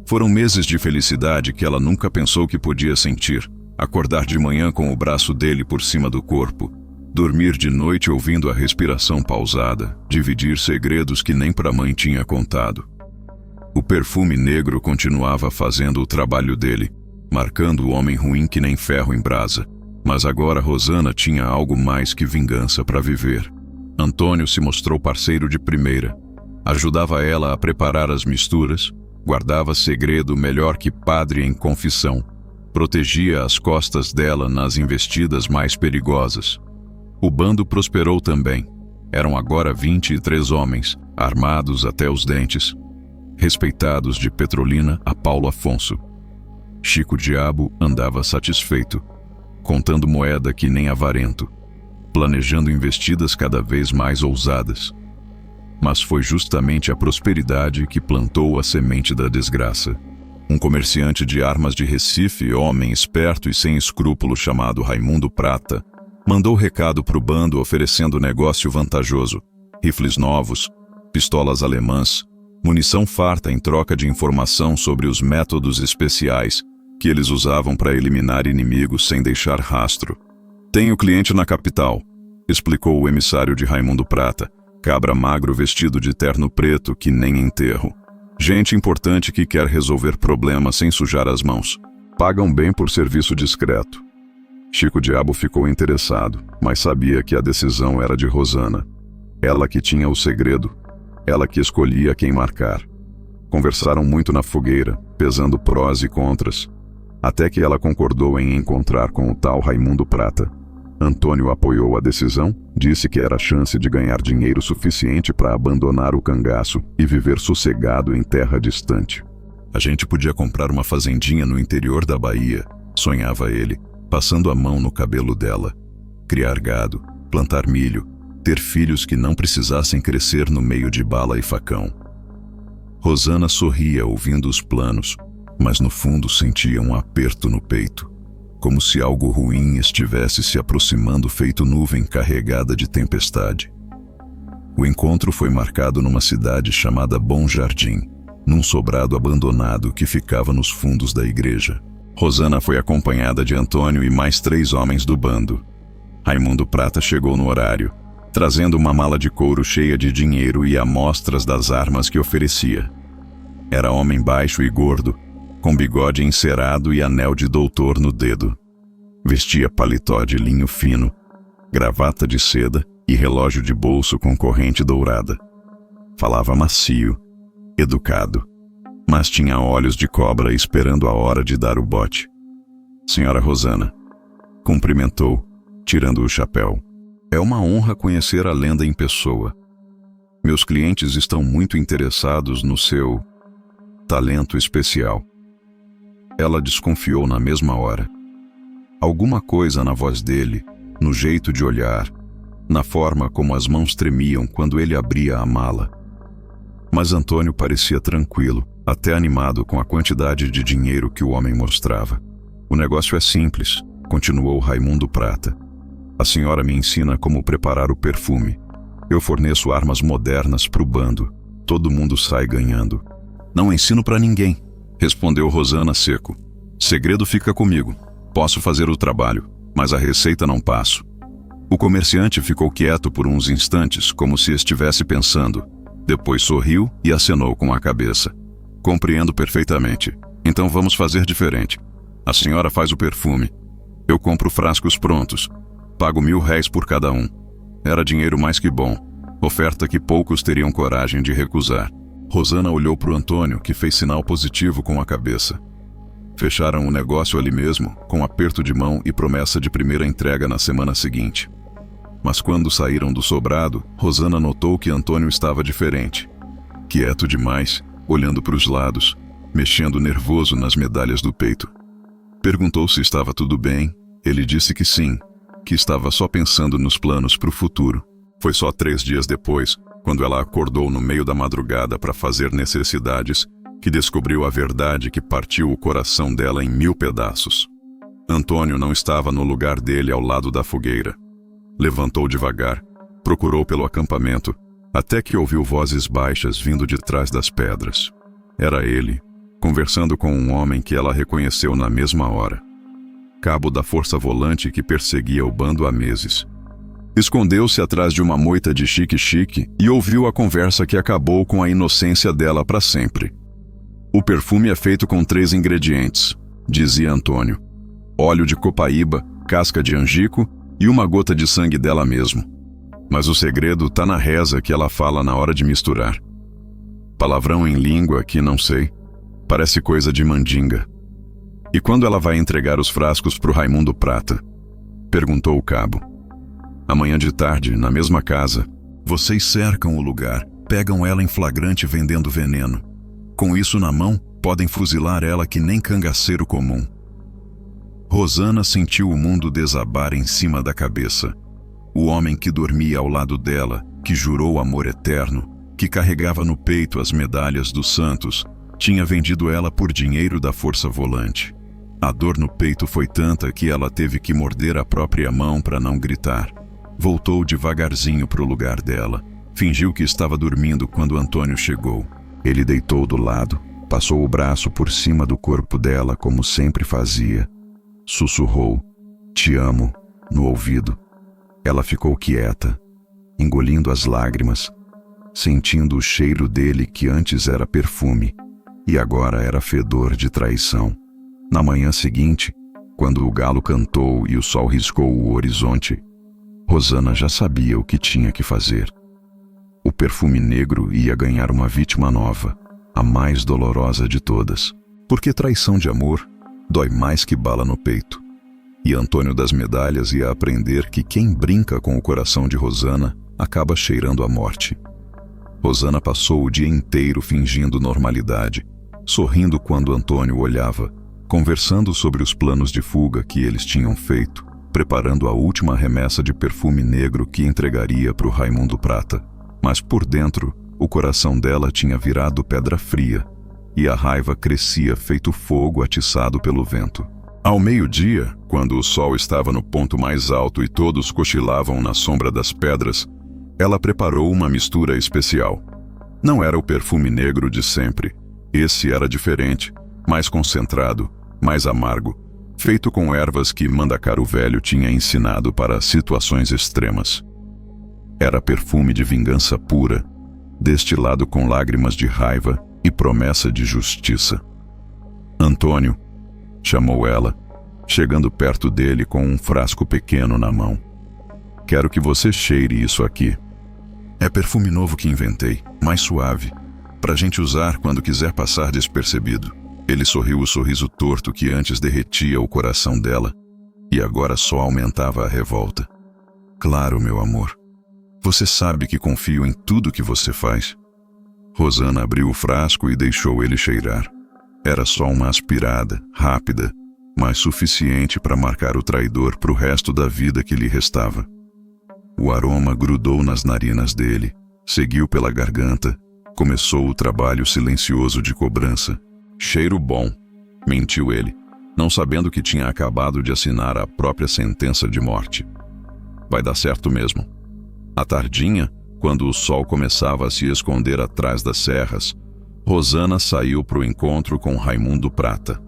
Foram meses de felicidade que ela nunca pensou que podia sentir. Acordar de manhã com o braço dele por cima do corpo. Dormir de noite ouvindo a respiração pausada. Dividir segredos que nem para a mãe tinha contado. O perfume negro continuava fazendo o trabalho dele, marcando o homem ruim que nem ferro em brasa. Mas agora Rosana tinha algo mais que vingança para viver. Antônio se mostrou parceiro de primeira. Ajudava ela a preparar as misturas, guardava segredo melhor que padre em confissão. Protegia as costas dela nas investidas mais perigosas. O bando prosperou também. Eram agora 23 homens, armados até os dentes. respeitados de Petrolina a Paulo Afonso. Chico Diabo andava satisfeito, contando moeda que nem avarento, planejando investidas cada vez mais ousadas. Mas foi justamente a prosperidade que plantou a semente da desgraça. Um comerciante de armas de Recife, homem esperto e sem escrúpulo chamado Raimundo Prata, mandou recado para o bando oferecendo negócio vantajoso, rifles novos, pistolas alemãs, munição farta em troca de informação sobre os métodos especiais que eles usavam para eliminar inimigos sem deixar rastro. "Tenho cliente na capital", explicou o emissário de Raimundo Prata, cabra magro vestido de terno preto que nem enterro. "Gente importante que quer resolver problemas sem sujar as mãos. Pagam bem por serviço discreto." Chico Diabo ficou interessado, mas sabia que a decisão era de Rosana. Ela que tinha o segredo, ela que escolhia quem marcar. Conversaram muito na fogueira, pesando prós e contras, até que ela concordou em encontrar com o tal Raimundo Prata. Antônio apoiou a decisão, disse que era a chance de ganhar dinheiro suficiente para abandonar o cangaço e viver sossegado em terra distante. "A gente podia comprar uma fazendinha no interior da Bahia", sonhava ele, passando a mão no cabelo dela. "Criar gado, plantar milho, ter filhos que não precisassem crescer no meio de bala e facão." Rosana sorria ouvindo os planos, mas no fundo sentia um aperto no peito, como se algo ruim estivesse se aproximando feito nuvem carregada de tempestade. O encontro foi marcado numa cidade chamada Bom Jardim, num sobrado abandonado que ficava nos fundos da igreja. Rosana foi acompanhada de Antônio e mais 3 homens do bando. Raimundo Prata chegou no horário, trazendo uma mala de couro cheia de dinheiro e amostras das armas que oferecia. Era homem baixo e gordo, com bigode encerado e anel de doutor no dedo. Vestia paletó de linho fino, gravata de seda e relógio de bolso com corrente dourada. Falava macio, educado, mas tinha olhos de cobra esperando a hora de dar o bote. "Senhora Rosana", cumprimentou, tirando o chapéu. "É uma honra conhecer a lenda em pessoa. Meus clientes estão muito interessados no seu talento especial." Ela desconfiou na mesma hora. Alguma coisa na voz dele, no jeito de olhar, na forma como as mãos tremiam quando ele abria a mala. Mas Antônio parecia tranquilo, até animado com a quantidade de dinheiro que o homem mostrava. "O negócio é simples", continuou Raimundo Prata. "A senhora me ensina como preparar o perfume. Eu forneço armas modernas para o bando. Todo mundo sai ganhando." "Não ensino para ninguém", respondeu Rosana seco. "Segredo fica comigo. Posso fazer o trabalho, mas a receita não passo." O comerciante ficou quieto por uns instantes, como se estivesse pensando. Depois sorriu e acenou com a cabeça. "Compreendo perfeitamente. Então vamos fazer diferente. A senhora faz o perfume. Eu compro frascos prontos. Pago R$1.000 por cada um." Era dinheiro mais que bom. Oferta que poucos teriam coragem de recusar. Rosana olhou para o Antônio, que fez sinal positivo com a cabeça. Fecharam o negócio ali mesmo, com aperto de mão e promessa de primeira entrega na semana seguinte. Mas quando saíram do sobrado, Rosana notou que Antônio estava diferente. Quieto demais, olhando para os lados, mexendo nervoso nas medalhas do peito. Perguntou se estava tudo bem. Ele disse que sim, que estava só pensando nos planos para o futuro. Foi só 3 dias depois, quando ela acordou no meio da madrugada para fazer necessidades, que descobriu a verdade que partiu o coração dela em 1000 pedaços. Antônio não estava no lugar dele ao lado da fogueira. Levantou devagar, procurou pelo acampamento, até que ouviu vozes baixas vindo de trás das pedras. Era ele, conversando com um homem que ela reconheceu na mesma hora. Cabo da força volante que perseguia o bando há meses. Escondeu-se atrás de uma moita de chique-chique e ouviu a conversa que acabou com a inocência dela para sempre. "O perfume é feito com 3 ingredientes", dizia Antônio. "Óleo de copaíba, casca de angico e uma gota de sangue dela mesmo. Mas o segredo tá na reza que ela fala na hora de misturar. Palavrão em língua que não sei. Parece coisa de mandinga." "E quando ela vai entregar os frascos pro Raimundo Prata?" perguntou o cabo. "Amanhã de tarde, na mesma casa. Vocês cercam o lugar, pegam ela em flagrante vendendo veneno. Com isso na mão, podem fuzilar ela que nem cangaceiro comum. Rosana sentiu o mundo desabar em cima da cabeça. O homem que dormia ao lado dela, que jurou amor eterno, que carregava no peito as medalhas dos santos, tinha vendido ela por dinheiro da força volante. A dor no peito foi tanta que ela teve que morder a própria mão para não gritar. Voltou devagarzinho para o lugar dela. Fingiu que estava dormindo quando Antônio chegou. Ele deitou do lado, passou o braço por cima do corpo dela como sempre fazia. Sussurrou, "Te amo", no ouvido. Ela ficou quieta, engolindo as lágrimas, sentindo o cheiro dele que antes era perfume e agora era fedor de traição. Na manhã seguinte, quando o galo cantou e o sol riscou o horizonte, Rosana já sabia o que tinha que fazer. O perfume negro ia ganhar uma vítima nova, a mais dolorosa de todas, porque traição de amor dói mais que bala no peito. E Antônio das Medalhas ia aprender que quem brinca com o coração de Rosana acaba cheirando a morte. Rosana passou o dia inteiro fingindo normalidade, sorrindo quando Antônio olhava, conversando sobre os planos de fuga que eles tinham feito, preparando a última remessa de perfume negro que entregaria para o Raimundo Prata. Mas por dentro, o coração dela tinha virado pedra fria, e a raiva crescia feito fogo atiçado pelo vento. Ao meio-dia, quando o sol estava no ponto mais alto e todos cochilavam na sombra das pedras, ela preparou uma mistura especial. Não era o perfume negro de sempre. Esse era diferente, mais concentrado, mais amargo, feito com ervas que Mandacaru Velho tinha ensinado para situações extremas. Era perfume de vingança pura, destilado com lágrimas de raiva e promessa de justiça. "Antônio", chamou ela, chegando perto dele com um frasco pequeno na mão. "Quero que você cheire isso aqui. É perfume novo que inventei, mais suave, pra gente usar quando quiser passar despercebido." Ele sorriu o sorriso torto que antes derretia o coração dela e agora só aumentava a revolta. "Claro, meu amor. Você sabe que confio em tudo que você faz." Rosana abriu o frasco e deixou ele cheirar. Era só uma aspirada, rápida, mas suficiente para marcar o traidor pro resto da vida que lhe restava. O aroma grudou nas narinas dele, seguiu pela garganta, começou o trabalho silencioso de cobrança. "Cheiro bom", mentiu ele, não sabendo que tinha acabado de assinar a própria sentença de morte. "Vai dar certo mesmo." À tardinha, quando o sol começava a se esconder atrás das serras, Rosana saiu para o encontro com Raimundo Prata.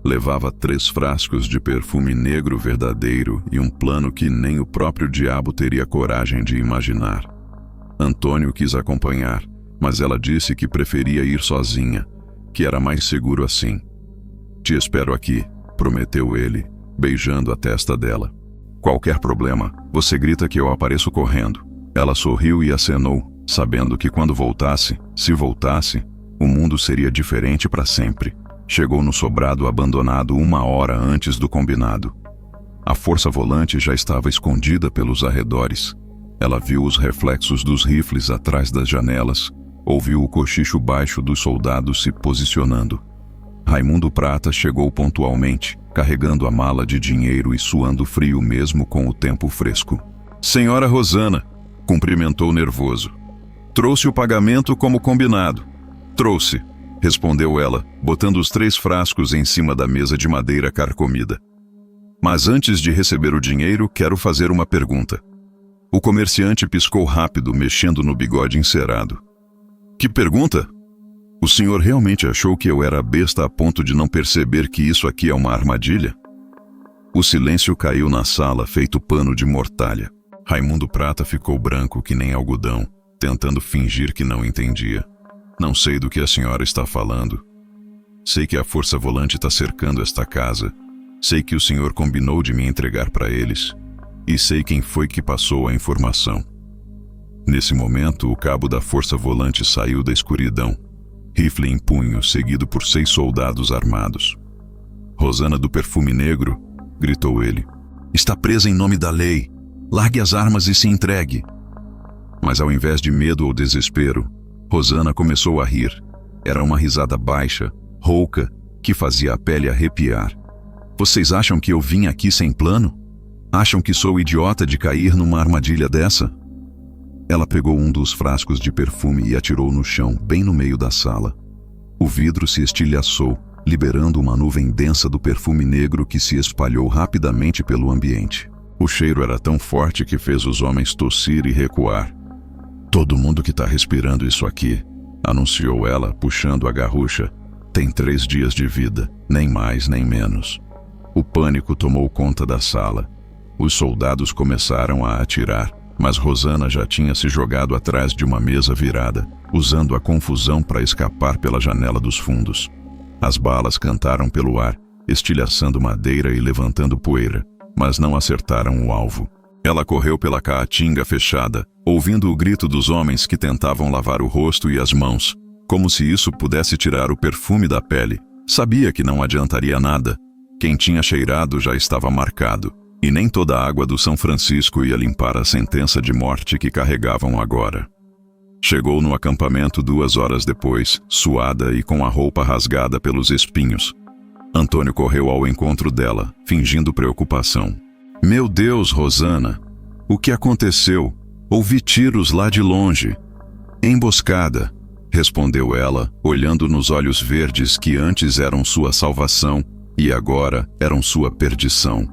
Levava 3 frascos de perfume negro verdadeiro e um plano que nem o próprio diabo teria coragem de imaginar. Antônio quis acompanhar, mas ela disse que preferia ir sozinha, que era mais seguro assim. "Te espero aqui", prometeu ele, beijando a testa dela. "Qualquer problema, você grita que eu apareço correndo." Ela sorriu e acenou, sabendo que quando voltasse, se voltasse, o mundo seria diferente para sempre. Chegou no sobrado abandonado 1 hora antes do combinado. A força volante já estava escondida pelos arredores. Ela viu os reflexos dos rifles atrás das janelas, ouviu o cochicho baixo dos soldados se posicionando. Raimundo Prata chegou pontualmente, carregando a mala de dinheiro e suando frio mesmo com o tempo fresco. "Senhora Rosana", cumprimentou nervoso. "Trouxe o pagamento como combinado." "Trouxe", respondeu ela, botando os 3 frascos em cima da mesa de madeira carcomida. "Mas antes de receber o dinheiro, quero fazer uma pergunta." O comerciante piscou rápido, mexendo no bigode encerado. "Que pergunta? O senhor realmente achou que eu era besta a ponto de não perceber que isso aqui é uma armadilha?" O silêncio caiu na sala, feito pano de mortalha. Raimundo Prata ficou branco que nem algodão, tentando fingir que não entendia. "Não sei do que a senhora está falando. Sei que a força volante está cercando esta casa. Sei que o senhor combinou de me entregar para eles. E sei quem foi que passou a informação." Nesse momento, o cabo da força volante saiu da escuridão, rifle em punho, seguido por 6 soldados armados. "Rosana do perfume negro", gritou ele, "está presa em nome da lei. Largue as armas e se entregue." Mas ao invés de medo ou desespero, Rosana começou a rir. Era uma risada baixa, rouca, que fazia a pele arrepiar. Vocês acham que eu vim aqui sem plano? Acham que sou idiota de cair numa armadilha dessa? Ela pegou um dos frascos de perfume e atirou no chão, bem no meio da sala. O vidro se estilhaçou, liberando uma nuvem densa do perfume negro que se espalhou rapidamente pelo ambiente. O cheiro era tão forte que fez os homens tossir e recuar. Todo mundo que está respirando isso aqui, anunciou ela, puxando a garrucha, tem 3 dias de vida, nem mais nem menos. O pânico tomou conta da sala. Os soldados começaram a atirar, mas Rosanna já tinha se jogado atrás de uma mesa virada, usando a confusão para escapar pela janela dos fundos. As balas cantaram pelo ar, estilhaçando madeira e levantando poeira, mas não acertaram o alvo. Ela correu pela caatinga fechada, ouvindo o grito dos homens que tentavam lavar o rosto e as mãos, como se isso pudesse tirar o perfume da pele. Sabia que não adiantaria nada. Quem tinha cheirado já estava marcado, e nem toda a água do São Francisco ia limpar a sentença de morte que carregavam agora. Chegou no acampamento 2 horas depois, suada e com a roupa rasgada pelos espinhos. Antônio correu ao encontro dela, fingindo preocupação. Meu Deus, Rosanna! O que aconteceu? Ouvi tiros lá de longe. Emboscada, respondeu ela, olhando nos olhos verdes que antes eram sua salvação e agora eram sua perdição.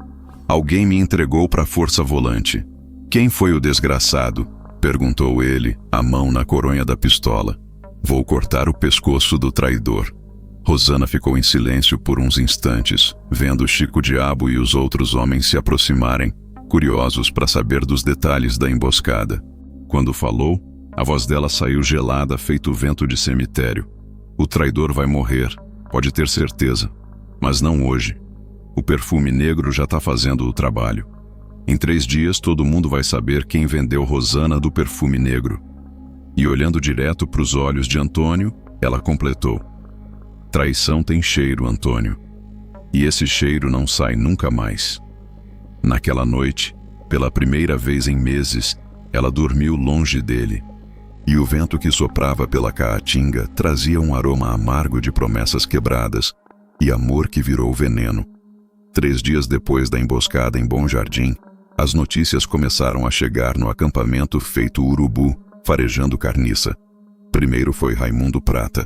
Alguém me entregou para a força volante. Quem foi o desgraçado? Perguntou ele, a mão na coronha da pistola. Vou cortar o pescoço do traidor. Rosanna ficou em silêncio por uns instantes, vendo Chico Diabo e os outros homens se aproximarem, curiosos para saber dos detalhes da emboscada. Quando falou, a voz dela saiu gelada, feito vento de cemitério. O traidor vai morrer, pode ter certeza, mas não hoje. O perfume negro já está fazendo o trabalho. Em 3 dias todo mundo vai saber quem vendeu Rosanna do perfume negro. E olhando direto para os olhos de Antônio, ela completou. Traição tem cheiro, Antônio. E esse cheiro não sai nunca mais. Naquela noite, pela primeira vez em meses, ela dormiu longe dele. E o vento que soprava pela caatinga trazia um aroma amargo de promessas quebradas e amor que virou veneno. 3 dias depois da emboscada em Bom Jardim, as notícias começaram a chegar no acampamento feito urubu, farejando carniça. Primeiro foi Raimundo Prata.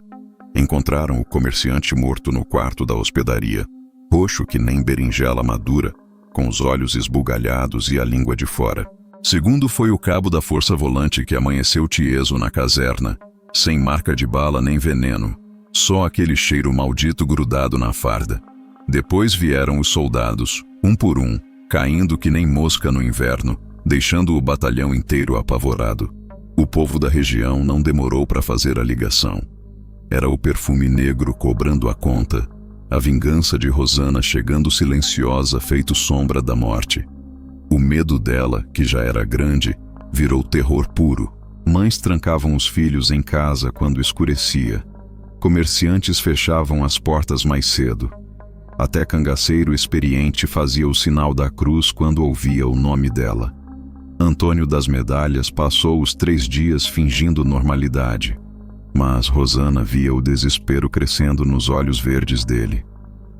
Encontraram o comerciante morto no quarto da hospedaria, roxo que nem berinjela madura, com os olhos esbugalhados e a língua de fora. Segundo foi o cabo da força volante que amanheceu tieso na caserna, sem marca de bala nem veneno, só aquele cheiro maldito grudado na farda. Depois vieram os soldados, um por um, caindo que nem mosca no inverno, deixando o batalhão inteiro apavorado. O povo da região não demorou para fazer a ligação. Era o perfume negro cobrando a conta, a vingança de Rosanna chegando silenciosa feito sombra da morte. O medo dela, que já era grande, virou terror puro. Mães trancavam os filhos em casa quando escurecia. Comerciantes fechavam as portas mais cedo. Até cangaceiro experiente fazia o sinal da cruz quando ouvia o nome dela. Antônio das Medalhas passou os 3 dias fingindo normalidade. Mas Rosanna via o desespero crescendo nos olhos verdes dele.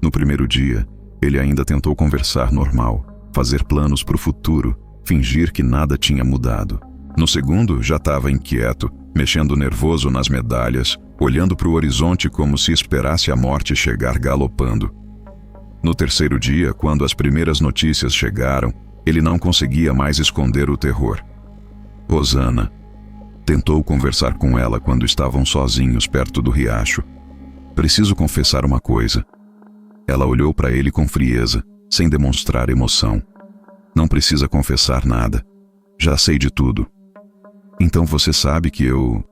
No primeiro dia, ele ainda tentou conversar normal, fazer planos para o futuro, fingir que nada tinha mudado. No segundo, já estava inquieto, mexendo nervoso nas medalhas, olhando para o horizonte como se esperasse a morte chegar galopando. No terceiro dia, quando as primeiras notícias chegaram, ele não conseguia mais esconder o terror. Rosanna tentou conversar com ela quando estavam sozinhos perto do riacho. Preciso confessar uma coisa. Ela olhou para ele com frieza, sem demonstrar emoção. Não precisa confessar nada. Já sei de tudo. Então você sabe que eu...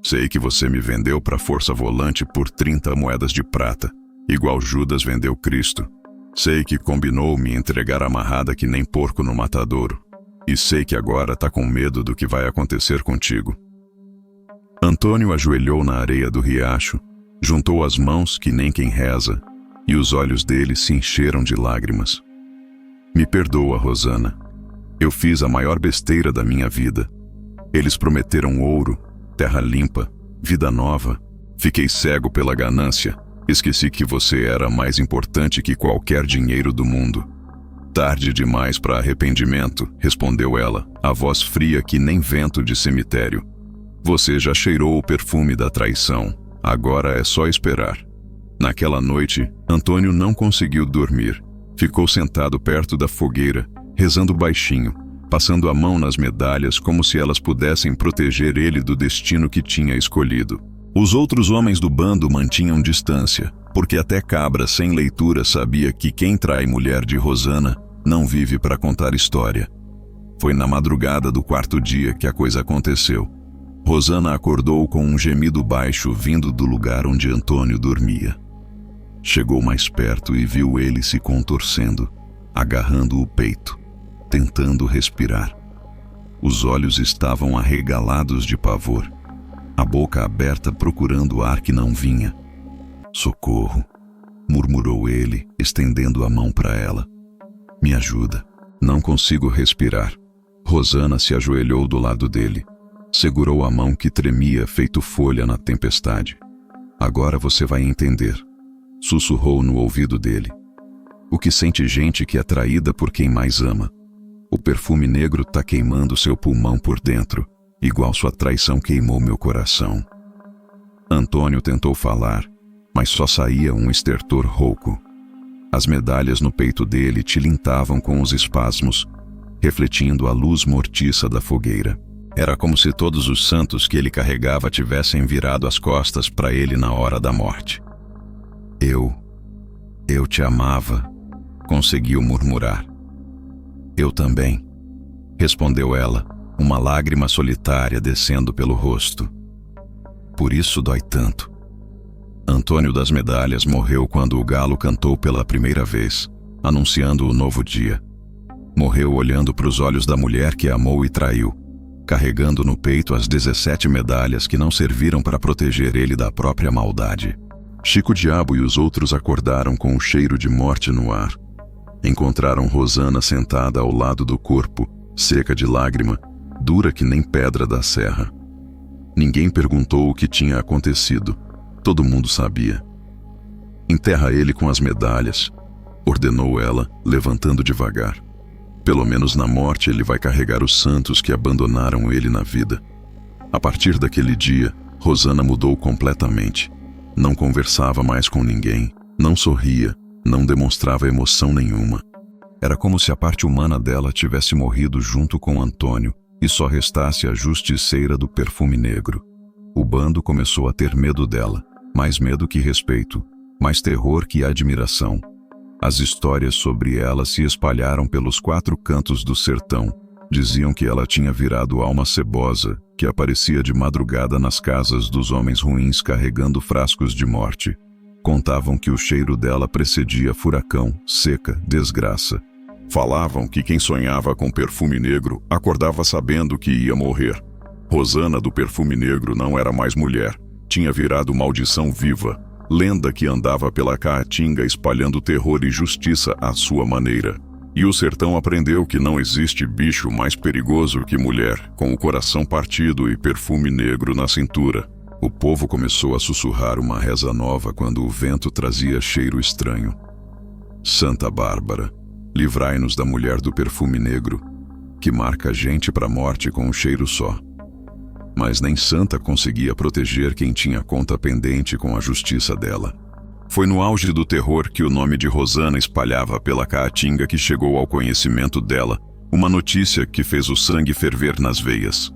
Sei que você me vendeu para a força volante por 30 moedas de prata, igual Judas vendeu Cristo. Sei que combinou me entregar amarrada que nem porco no matadouro. E sei que agora tá com medo do que vai acontecer contigo. Antônio ajoelhou na areia do riacho, juntou as mãos que nem quem reza, e os olhos dele se encheram de lágrimas. Me perdoa, Rosanna. Eu fiz a maior besteira da minha vida. Eles prometeram ouro, terra limpa, vida nova, Fiquei cego pela ganância. Esqueci que você era mais importante que qualquer dinheiro do mundo. Tarde demais para arrependimento, respondeu ela, a voz fria que nem vento de cemitério. Você já cheirou o perfume da traição. Agora é só esperar. Naquela noite, Antônio não conseguiu dormir. Ficou sentado perto da fogueira, rezando baixinho, passando a mão nas medalhas como se elas pudessem proteger ele do destino que tinha escolhido. Os outros homens do bando mantinham distância, porque até cabra sem leitura sabia que quem trai mulher de Rosana não vive para contar história. Foi na madrugada do quarto dia que a coisa aconteceu. Rosana acordou com um gemido baixo vindo do lugar onde Antônio dormia. Chegou mais perto e viu ele se contorcendo, agarrando o peito, tentando respirar. Os olhos estavam arregalados de pavor, a boca aberta procurando ar que não vinha. Socorro, murmurou ele, estendendo a mão para ela. Me ajuda, não consigo respirar. Rosana se ajoelhou do lado dele, segurou a mão que tremia feito folha na tempestade. Agora você vai entender, sussurrou no ouvido dele. O que sente gente que é traída por quem mais ama. O perfume negro tá queimando seu pulmão por dentro, igual sua traição queimou meu coração. Antônio tentou falar, mas só saía um estertor rouco. As medalhas no peito dele tilintavam com os espasmos, refletindo a luz mortiça da fogueira. Era como se todos os santos que ele carregava tivessem virado as costas para ele na hora da morte. Eu te amava, conseguiu murmurar. Eu também, respondeu ela, uma lágrima solitária descendo pelo rosto. Por isso dói tanto. Antônio das Medalhas morreu quando o galo cantou pela primeira vez, anunciando o novo dia. Morreu olhando para os olhos da mulher que amou e traiu, carregando no peito as 17 medalhas que não serviram para proteger ele da própria maldade. Chico Diabo e os outros acordaram com o cheiro de morte no ar. Encontraram Rosana sentada ao lado do corpo, seca de lágrima, dura que nem pedra da serra. Ninguém perguntou o que tinha acontecido. Todo mundo sabia. Enterra ele com as medalhas, ordenou ela, levantando devagar. Pelo menos na morte ele vai carregar os santos que abandonaram ele na vida. A partir daquele dia, Rosana mudou completamente. Não conversava mais com ninguém, não sorria, não demonstrava emoção nenhuma. Era como se a parte humana dela tivesse morrido junto com Antônio e só restasse a justiceira do perfume negro. O bando começou a ter medo dela, mais medo que respeito, mais terror que admiração. As histórias sobre ela se espalharam pelos 4 cantos do sertão. Diziam que ela tinha virado alma cebosa, que aparecia de madrugada nas casas dos homens ruins carregando frascos de morte. Contavam que o cheiro dela precedia furacão, seca, desgraça. Falavam que quem sonhava com perfume negro acordava sabendo que ia morrer. Rosana do perfume negro não era mais mulher, tinha virado maldição viva, lenda que andava pela caatinga espalhando terror e justiça à sua maneira. E o sertão aprendeu que não existe bicho mais perigoso que mulher, com o coração partido e perfume negro na cintura. O povo começou a sussurrar uma reza nova quando o vento trazia cheiro estranho. Santa Bárbara, livrai-nos da mulher do perfume negro, que marca a gente para a morte com um cheiro só. Mas nem Santa conseguia proteger quem tinha conta pendente com a justiça dela. Foi no auge do terror que o nome de Rosana espalhava pela caatinga que chegou ao conhecimento dela uma notícia que fez o sangue ferver nas veias.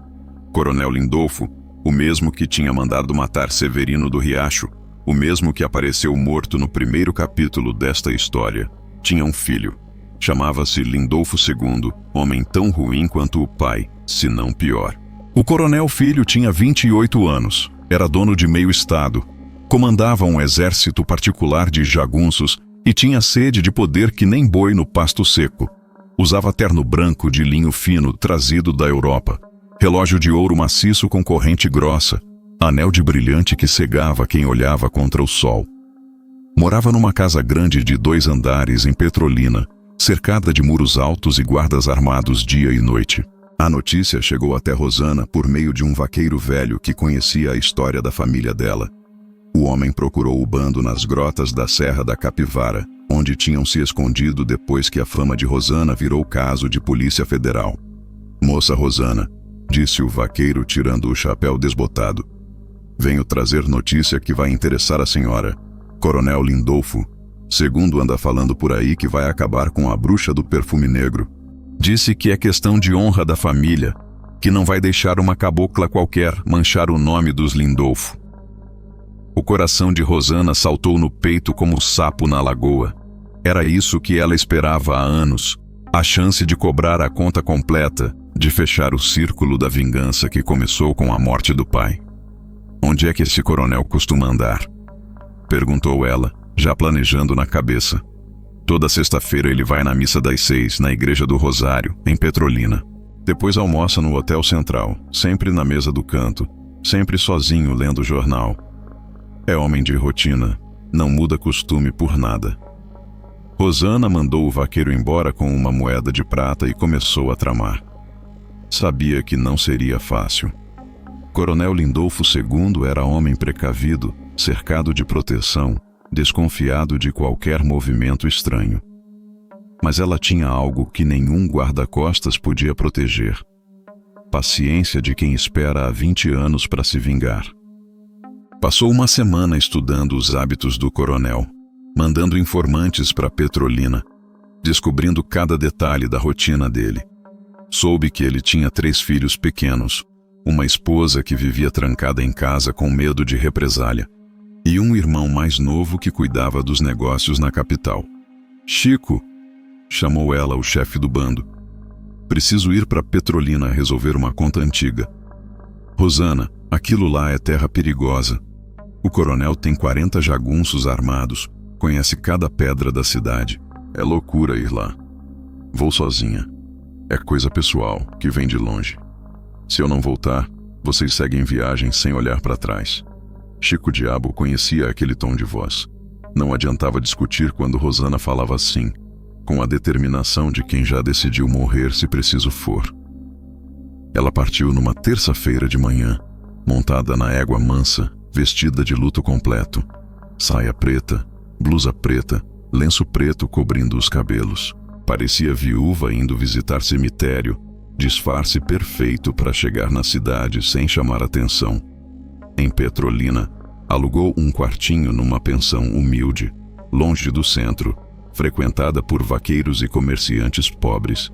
Coronel Lindolfo, o mesmo que tinha mandado matar Severino do Riacho, o mesmo que apareceu morto no primeiro capítulo desta história, tinha um filho. Chamava-se Lindolfo II, homem tão ruim quanto o pai, se não pior. O coronel filho tinha 28 anos, era dono de meio estado, comandava um exército particular de jagunços e tinha sede de poder que nem boi no pasto seco. Usava terno branco de linho fino trazido da Europa, relógio de ouro maciço com corrente grossa, anel de brilhante que cegava quem olhava contra o sol. Morava numa casa grande de 2 andares em Petrolina, cercada de muros altos e guardas armados dia e noite. A notícia chegou até Rosana por meio de um vaqueiro velho que conhecia a história da família dela. O homem procurou o bando nas grotas da Serra da Capivara, onde tinham se escondido depois que a fama de Rosana virou caso de Polícia Federal. "Moça Rosana", disse o vaqueiro tirando o chapéu desbotado, "venho trazer notícia que vai interessar a senhora. Coronel Lindolfo II anda falando por aí que vai acabar com a bruxa do perfume negro. Disse que é questão de honra da família, que não vai deixar uma cabocla qualquer manchar o nome dos Lindolfo." O coração de Rosana saltou no peito como sapo na lagoa. Era isso que ela esperava há anos, a chance de cobrar a conta completa, de fechar o círculo da vingança que começou com a morte do pai. "Onde é que esse coronel costuma andar?" perguntou ela, já planejando na cabeça. "Toda sexta-feira ele vai na missa das 6, na Igreja do Rosário, em Petrolina. Depois almoça no Hotel Central, sempre na mesa do canto, sempre sozinho lendo o jornal. É homem de rotina, não muda costume por nada." Rosana mandou o vaqueiro embora com uma moeda de prata e começou a tramar. Sabia que não seria fácil. Coronel Lindolfo II era homem precavido, cercado de proteção, desconfiado de qualquer movimento estranho. Mas ela tinha algo que nenhum guarda-costas podia proteger: paciência de quem espera há 20 anos para se vingar. Passou uma semana estudando os hábitos do coronel, mandando informantes para Petrolina, descobrindo cada detalhe da rotina dele. Soube que ele tinha 3 filhos pequenos, uma esposa que vivia trancada em casa com medo de represália, e um irmão mais novo que cuidava dos negócios na capital. "Chico", chamou ela o chefe do bando, "preciso ir para Petrolina resolver uma conta antiga." "Rosana, aquilo lá é terra perigosa. O coronel tem 40 jagunços armados, conhece cada pedra da cidade. É loucura ir lá. Vou sozinha. É coisa pessoal, que vem de longe. Se eu não voltar, vocês seguem viagem sem olhar para trás." Chico Diabo conhecia aquele tom de voz. Não adiantava discutir quando Rosana falava assim, com a determinação de quem já decidiu morrer se preciso for. Ela partiu numa terça-feira de manhã, montada na égua mansa, vestida de luto completo. Saia preta, blusa preta, lenço preto cobrindo os cabelos. Parecia viúva indo visitar cemitério, disfarce perfeito para chegar na cidade sem chamar atenção. Em Petrolina, alugou um quartinho numa pensão humilde, longe do centro, frequentada por vaqueiros e comerciantes pobres.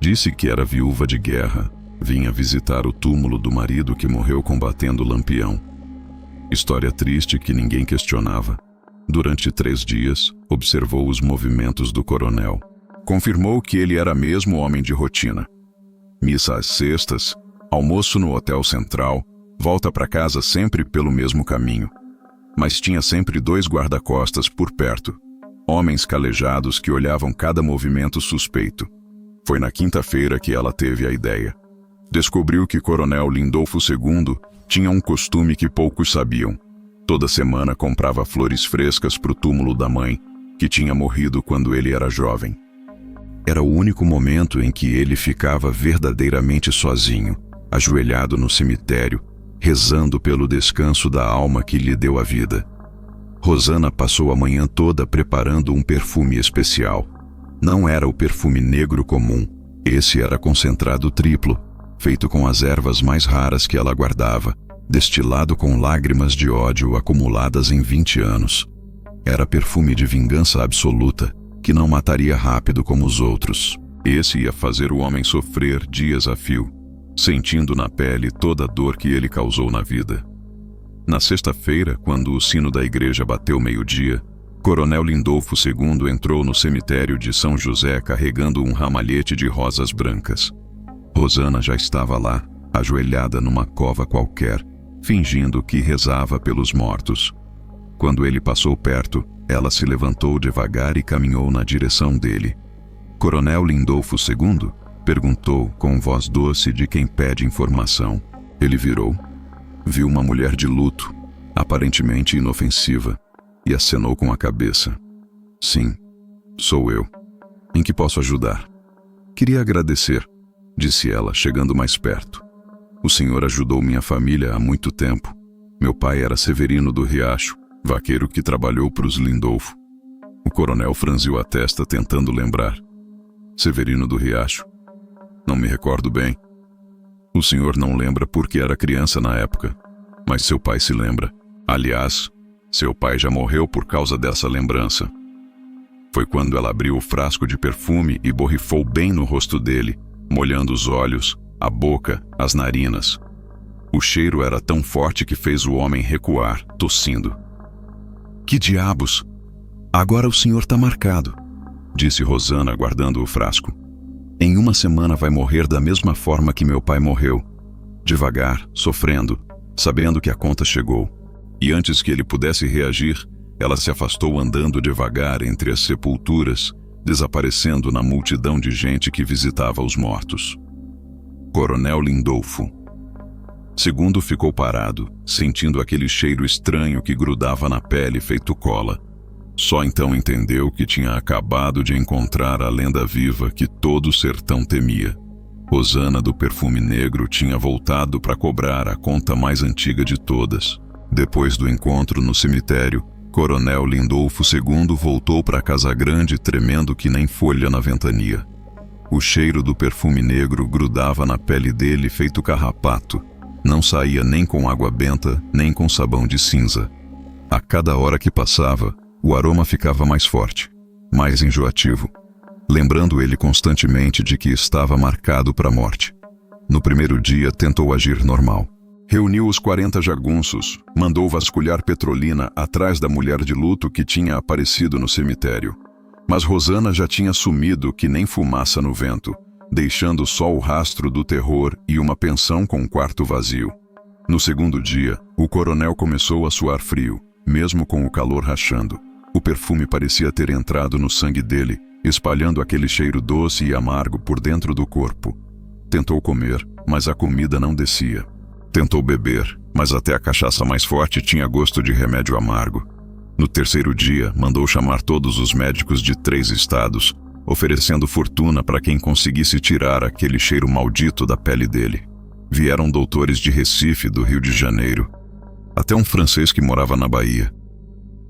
Disse que era viúva de guerra, vinha visitar o túmulo do marido que morreu combatendo Lampião. História triste que ninguém questionava. Durante 3 dias, observou os movimentos do coronel. Confirmou que ele era mesmo homem de rotina. Missa às sextas, almoço no Hotel Central, volta para casa sempre pelo mesmo caminho. Mas tinha sempre 2 guarda-costas por perto, homens calejados que olhavam cada movimento suspeito. Foi na quinta-feira que ela teve a ideia. Descobriu que Coronel Lindolfo II tinha um costume que poucos sabiam. Toda semana comprava flores frescas para o túmulo da mãe, que tinha morrido quando ele era jovem. Era o único momento em que ele ficava verdadeiramente sozinho, ajoelhado no cemitério, rezando pelo descanso da alma que lhe deu a vida. Rosana passou a manhã toda preparando um perfume especial. Não era o perfume negro comum, esse era concentrado triplo, feito com as ervas mais raras que ela guardava, destilado com lágrimas de ódio acumuladas em 20 anos. Era perfume de vingança absoluta, que não mataria rápido como os outros. Esse ia fazer o homem sofrer dias a fio, sentindo na pele toda a dor que ele causou na vida. Na sexta-feira, quando o sino da igreja bateu meio-dia, Coronel Lindolfo II entrou no cemitério de São José carregando um ramalhete de rosas brancas. Rosana já estava lá, ajoelhada numa cova qualquer, fingindo que rezava pelos mortos. Quando ele passou perto, ela se levantou devagar e caminhou na direção dele. "Coronel Lindolfo II?" perguntou com voz doce de quem pede informação. Ele virou. Viu uma mulher de luto, aparentemente inofensiva, e acenou com a cabeça. "Sim, sou eu. Em que posso ajudar?" "Queria agradecer", disse ela, chegando mais perto. "O senhor ajudou minha família há muito tempo. Meu pai era Severino do Riacho, vaqueiro que trabalhou para os Lindolfo. O coronel franziu a testa tentando lembrar. Severino do Riacho. Não me recordo bem. O senhor não lembra porque era criança na época, mas seu pai se lembra. Aliás, seu pai já morreu por causa dessa lembrança. Foi quando ela abriu o frasco de perfume e borrifou bem no rosto dele, molhando os olhos, a boca, as narinas. O cheiro era tão forte que fez o homem recuar, tossindo. Que diabos! Agora o senhor tá marcado, disse Rosana, guardando o frasco. Em uma semana vai morrer da mesma forma que meu pai morreu. Devagar, sofrendo, sabendo que a conta chegou. E antes que ele pudesse reagir, ela se afastou andando devagar entre as sepulturas, desaparecendo na multidão de gente que visitava os mortos. Coronel Lindolfo. Segundo ficou parado, sentindo aquele cheiro estranho que grudava na pele feito cola. Só então entendeu que tinha acabado de encontrar a lenda viva que todo o sertão temia. Rosana do Perfume Negro tinha voltado para cobrar a conta mais antiga de todas. Depois do encontro no cemitério, Coronel Lindolfo II voltou para Casa Grande tremendo que nem folha na ventania. O cheiro do perfume negro grudava na pele dele feito carrapato. Não saía nem com água benta, nem com sabão de cinza. A cada hora que passava, o aroma ficava mais forte, mais enjoativo, lembrando ele constantemente de que estava marcado para a morte. No primeiro dia tentou agir normal. Reuniu os 40 jagunços, mandou vasculhar Petrolina atrás da mulher de luto que tinha aparecido no cemitério. Mas Rosana já tinha sumido que nem fumaça no vento, deixando só o rastro do terror e uma pensão com um quarto vazio. No segundo dia, o coronel começou a suar frio, mesmo com o calor rachando. O perfume parecia ter entrado no sangue dele, espalhando aquele cheiro doce e amargo por dentro do corpo. Tentou comer, mas a comida não descia. Tentou beber, mas até a cachaça mais forte tinha gosto de remédio amargo. No terceiro dia, mandou chamar todos os médicos de 3 estados, oferecendo fortuna para quem conseguisse tirar aquele cheiro maldito da pele dele. Vieram doutores de Recife, do Rio de Janeiro, até um francês que morava na Bahia.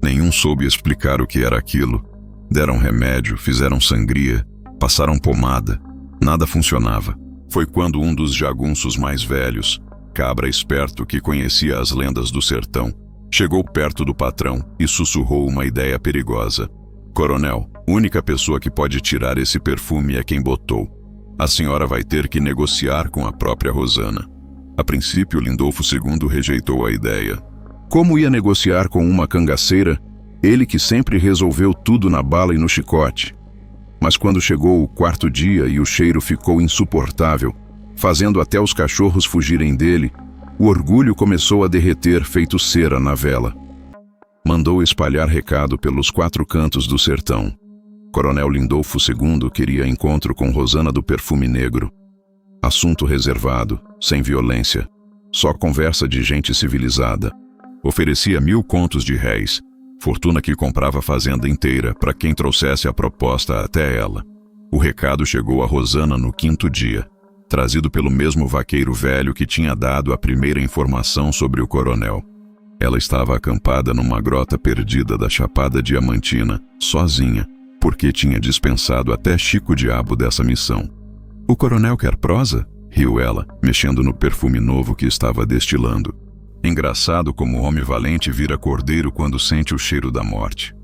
Nenhum soube explicar o que era aquilo. Deram remédio, fizeram sangria, passaram pomada. Nada funcionava. Foi quando um dos jagunços mais velhos, cabra esperto que conhecia as lendas do sertão, chegou perto do patrão e sussurrou uma ideia perigosa. Coronel, única pessoa que pode tirar esse perfume é quem botou. A senhora vai ter que negociar com a própria Rosana. A princípio, Lindolfo II rejeitou a ideia. Como ia negociar com uma cangaceira, ele que sempre resolveu tudo na bala e no chicote? Mas quando chegou o 4º dia e o cheiro ficou insuportável, fazendo até os cachorros fugirem dele, o orgulho começou a derreter feito cera na vela. Mandou espalhar recado pelos 4 cantos do sertão. Coronel Lindolfo II queria encontro com Rosana do Perfume Negro. Assunto reservado, sem violência, só conversa de gente civilizada. Oferecia 1000 contos de réis, fortuna que comprava a fazenda inteira para quem trouxesse a proposta até ela. O recado chegou a Rosana no 5º dia, trazido pelo mesmo vaqueiro velho que tinha dado a primeira informação sobre o coronel. Ela estava acampada numa grota perdida da Chapada Diamantina, sozinha, porque tinha dispensado até Chico Diabo dessa missão. "O coronel quer prosa?" riu ela, mexendo no perfume novo que estava destilando. Engraçado como o homem valente vira cordeiro quando sente o cheiro da morte.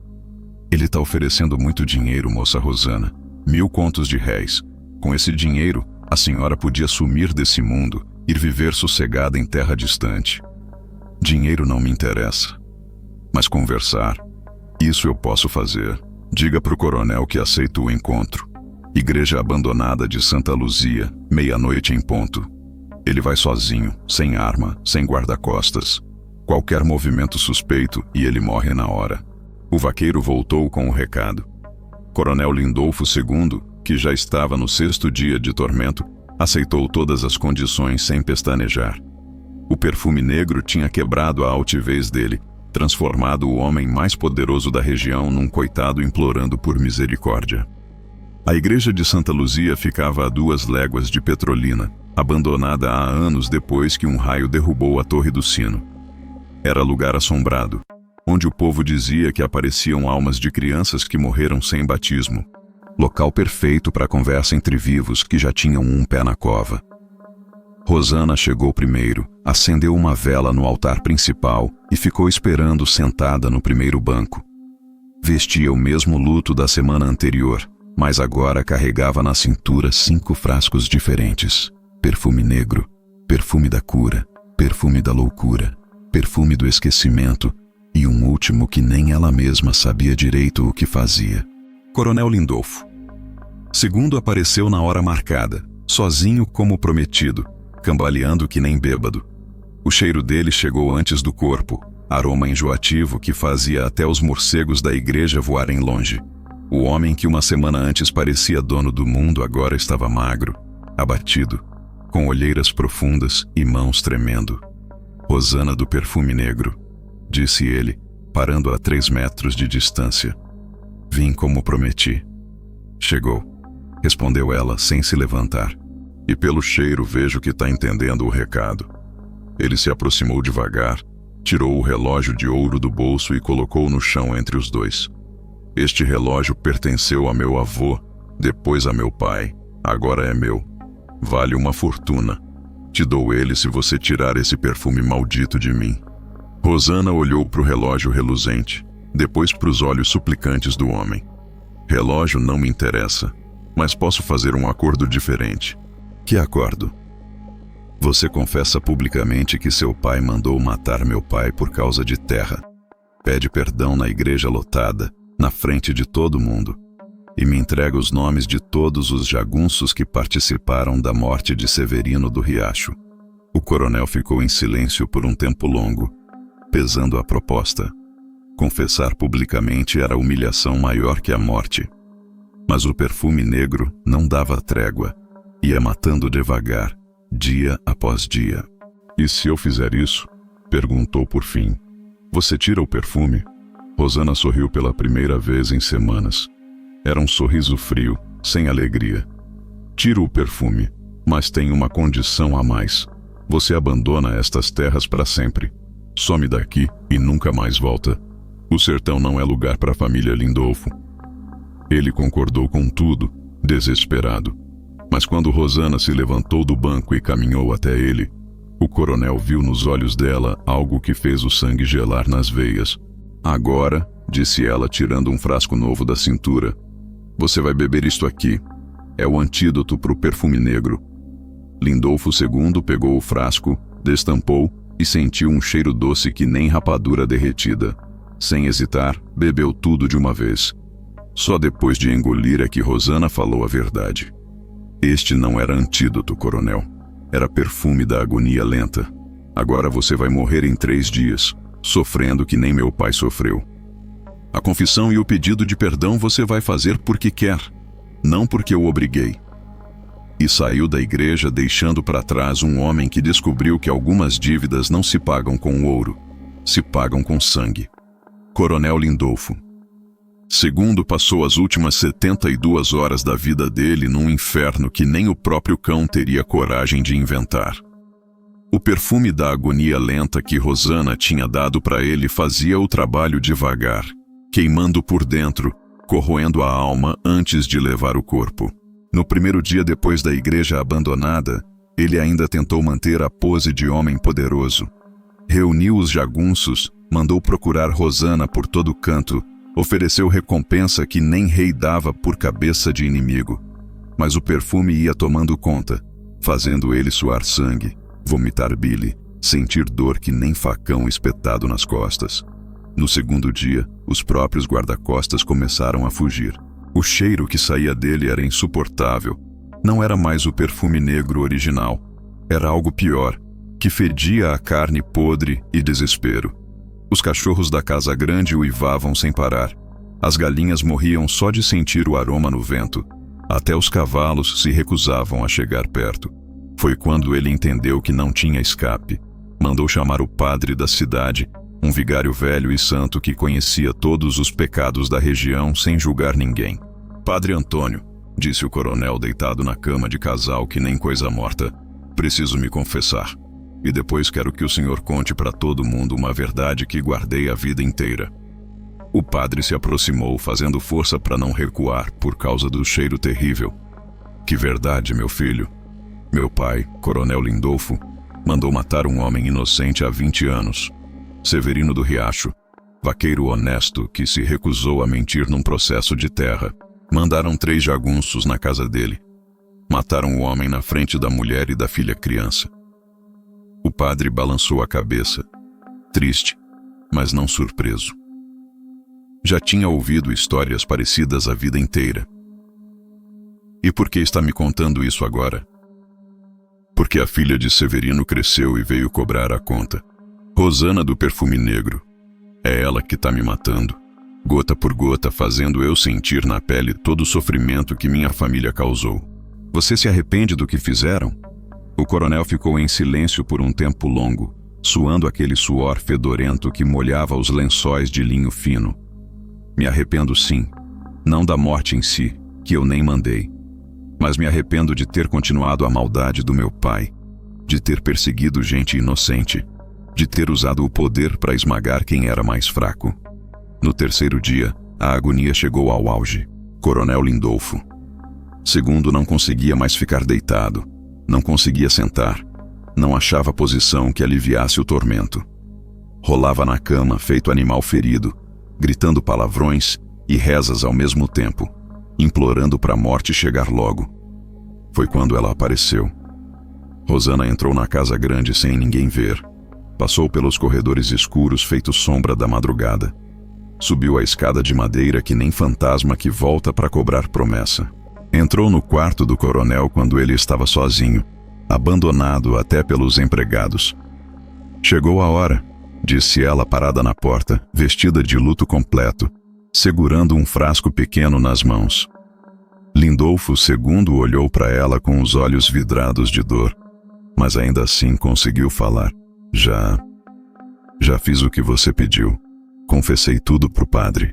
"Ele está oferecendo muito dinheiro, moça Rosana. 1000 contos de réis. Com esse dinheiro, a senhora podia sumir desse mundo, ir viver sossegada em terra distante." "Dinheiro não me interessa. Mas conversar, isso eu posso fazer. Diga pro coronel que aceito o encontro. Igreja abandonada de Santa Luzia, 00:00 em ponto. Ele vai sozinho, sem arma, sem guarda-costas. Qualquer movimento suspeito e ele morre na hora." O vaqueiro voltou com o recado. Coronel Lindolfo II, que já estava no 6º dia de tormento, aceitou todas as condições sem pestanejar. O perfume negro tinha quebrado a altivez dele, transformado o homem mais poderoso da região num coitado implorando por misericórdia. A igreja de Santa Luzia ficava a 2 léguas de Petrolina, abandonada há anos depois que um raio derrubou a torre do sino. Era lugar assombrado, onde o povo dizia que apareciam almas de crianças que morreram sem batismo. Local perfeito para conversa entre vivos que já tinham um pé na cova. Rosana chegou primeiro, acendeu uma vela no altar principal e ficou esperando sentada no primeiro banco. Vestia o mesmo luto da semana anterior, mas agora carregava na cintura 5 frascos diferentes. Perfume negro, perfume da cura, perfume da loucura, perfume do esquecimento e um último que nem ela mesma sabia direito o que fazia. Coronel Lindolfo. Segundo apareceu na hora marcada, sozinho como prometido, cambaleando que nem bêbado. O cheiro dele chegou antes do corpo, aroma enjoativo que fazia até os morcegos da igreja voarem longe. O homem que uma semana antes parecia dono do mundo agora estava magro, abatido, com olheiras profundas e mãos tremendo. Rosana do perfume negro, disse ele, parando a 3 metros de distância. Vim como prometi. Chegou, respondeu ela sem se levantar. E pelo cheiro vejo que está entendendo o recado. Ele se aproximou devagar, tirou o relógio de ouro do bolso e colocou no chão entre os dois. Este relógio pertenceu a meu avô, depois a meu pai, agora é meu. Vale uma fortuna. Te dou ele se você tirar esse perfume maldito de mim. Rosana olhou para o relógio reluzente, depois para os olhos suplicantes do homem. Relógio não me interessa, mas posso fazer um acordo diferente. Que acordo? Você confessa publicamente que seu pai mandou matar meu pai por causa de terra. Pede perdão na igreja lotada, na frente de todo mundo, e me entrega os nomes de todos os jagunços que participaram da morte de Severino do Riacho. O coronel ficou em silêncio por um tempo longo, pesando a proposta. Confessar publicamente era humilhação maior que a morte. Mas o perfume negro não dava trégua. Ia matando devagar, dia após dia. E se eu fizer isso? Perguntou por fim. Você tira o perfume? Rosana sorriu pela primeira vez em semanas. Era um sorriso frio, sem alegria. Tiro o perfume, mas tem uma condição a mais. Você abandona estas terras para sempre. Some daqui e nunca mais volta. O sertão não é lugar para a família Lindolfo. Ele concordou com tudo, desesperado. Mas quando Rosana se levantou do banco e caminhou até ele, o coronel viu nos olhos dela algo que fez o sangue gelar nas veias. Agora, disse ela tirando um frasco novo da cintura, você vai beber isto aqui. É o antídoto para o perfume negro. Lindolfo II pegou o frasco, destampou e sentiu um cheiro doce que nem rapadura derretida. Sem hesitar, bebeu tudo de uma vez. Só depois de engolir é que Rosana falou a verdade. Este não era antídoto, coronel. Era perfume da agonia lenta. Agora você vai morrer em 3 dias, sofrendo que nem meu pai sofreu. A confissão e o pedido de perdão você vai fazer porque quer, não porque eu obriguei. E saiu da igreja deixando para trás um homem que descobriu que algumas dívidas não se pagam com ouro, se pagam com sangue. Coronel Lindolfo. Segundo passou as últimas 72 horas da vida dele num inferno que nem o próprio cão teria coragem de inventar. O perfume da agonia lenta que Rosana tinha dado para ele fazia o trabalho devagar, queimando por dentro, corroendo a alma antes de levar o corpo. No primeiro dia depois da igreja abandonada, ele ainda tentou manter a pose de homem poderoso. Reuniu os jagunços, mandou procurar Rosana por todo canto, ofereceu recompensa que nem rei dava por cabeça de inimigo. Mas o perfume ia tomando conta, fazendo ele suar sangue, vomitar bile, sentir dor que nem facão espetado nas costas. No segundo dia, os próprios guarda-costas começaram a fugir. O cheiro que saía dele era insuportável. Não era mais o perfume negro original. Era algo pior, que fedia a carne podre e desespero. Os cachorros da casa grande uivavam sem parar. As galinhas morriam só de sentir o aroma no vento. Até os cavalos se recusavam a chegar perto. Foi quando ele entendeu que não tinha escape. Mandou chamar o padre da cidade, um vigário velho e santo que conhecia todos os pecados da região sem julgar ninguém. Padre Antônio, disse o coronel deitado na cama de casal que nem coisa morta, preciso me confessar. e depois quero que o senhor conte para todo mundo uma verdade que guardei a vida inteira. O padre se aproximou, fazendo força para não recuar por causa do cheiro terrível. Que verdade, meu filho? Meu pai, Coronel Lindolfo, mandou matar um homem inocente há 20 anos. Severino do Riacho, vaqueiro honesto que se recusou a mentir num processo de terra. Mandaram 3 jagunços na casa dele. Mataram o homem na frente da mulher e da filha criança. O padre balançou a cabeça, triste, mas não surpreso. Já tinha ouvido histórias parecidas a vida inteira. E por que está me contando isso agora? Porque a filha de Severino cresceu e veio cobrar a conta. Rosana do Perfume Negro. É ela que está me matando, gota por gota, fazendo eu sentir na pele todo o sofrimento que minha família causou. Você se arrepende do que fizeram? O coronel ficou em silêncio por um tempo longo, suando aquele suor fedorento que molhava os lençóis de linho fino. Me arrependo sim, não da morte em si, que eu nem mandei, mas me arrependo de ter continuado a maldade do meu pai, de ter perseguido gente inocente, de ter usado o poder para esmagar quem era mais fraco. No terceiro dia, a agonia chegou ao auge. Coronel Lindolfo. Segundo não conseguia mais ficar deitado, não conseguia sentar, não achava posição que aliviasse o tormento. Rolava na cama, feito animal ferido, gritando palavrões e rezas ao mesmo tempo, implorando para a morte chegar logo. Foi quando ela apareceu. Rosana entrou na casa grande sem ninguém ver. Passou pelos corredores escuros feitos sombra da madrugada. Subiu a escada de madeira que nem fantasma que volta para cobrar promessa. Entrou no quarto do coronel quando ele estava sozinho, abandonado até pelos empregados. Chegou a hora, disse ela parada na porta, vestida de luto completo, segurando um frasco pequeno nas mãos. Lindolfo II olhou para ela com os olhos vidrados de dor, mas ainda assim conseguiu falar. Já fiz o que você pediu. Confessei tudo pro padre.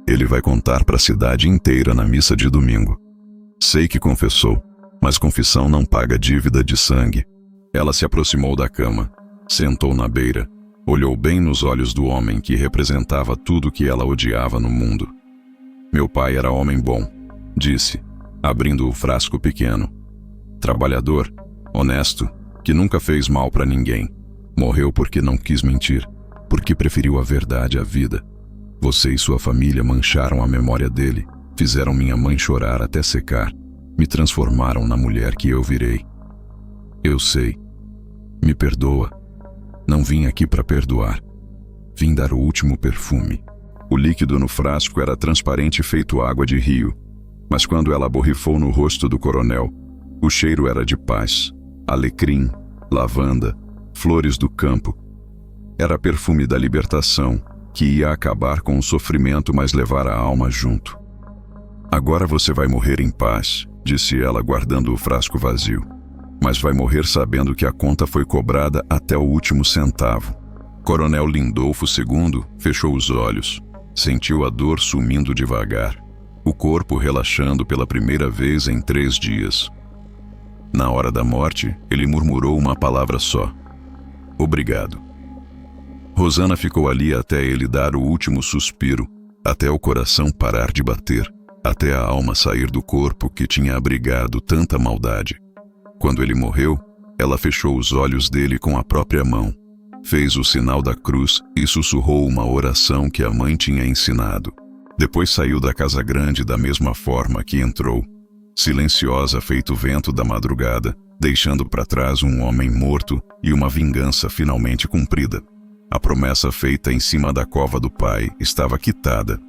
Ele vai contar para a cidade inteira na missa de domingo. Sei que confessou, mas confissão não paga dívida de sangue. Ela se aproximou da cama, sentou na beira, olhou bem nos olhos do homem que representava tudo que ela odiava no mundo. Meu pai era homem bom, disse, abrindo o frasco pequeno. Trabalhador, honesto, que nunca fez mal para ninguém. Morreu porque não quis mentir, porque preferiu a verdade à vida. Você e sua família mancharam a memória dele, fizeram minha mãe chorar até secar, me transformaram na mulher que eu virei. Eu sei. Me perdoa. Não vim aqui para perdoar. Vim dar o último perfume. O líquido no frasco era transparente feito água de rio, mas quando ela borrifou no rosto do coronel, o cheiro era de paz, alecrim, lavanda, flores do campo. Era perfume da libertação, que ia acabar com o sofrimento, mas levar a alma junto. Agora você vai morrer em paz, disse ela guardando o frasco vazio. Mas vai morrer sabendo que a conta foi cobrada até o último centavo. Coronel Lindolfo II fechou os olhos, sentiu a dor sumindo devagar, o corpo relaxando pela primeira vez em 3 dias. Na hora da morte, ele murmurou uma palavra só. Obrigado. Rosana ficou ali até ele dar o último suspiro, até o coração parar de bater, até a alma sair do corpo que tinha abrigado tanta maldade. Quando ele morreu, ela fechou os olhos dele com a própria mão, fez o sinal da cruz e sussurrou uma oração que a mãe tinha ensinado. Depois saiu da casa grande da mesma forma que entrou, silenciosa feito o vento da madrugada, deixando para trás um homem morto e uma vingança finalmente cumprida. A promessa feita em cima da cova do pai estava quitada.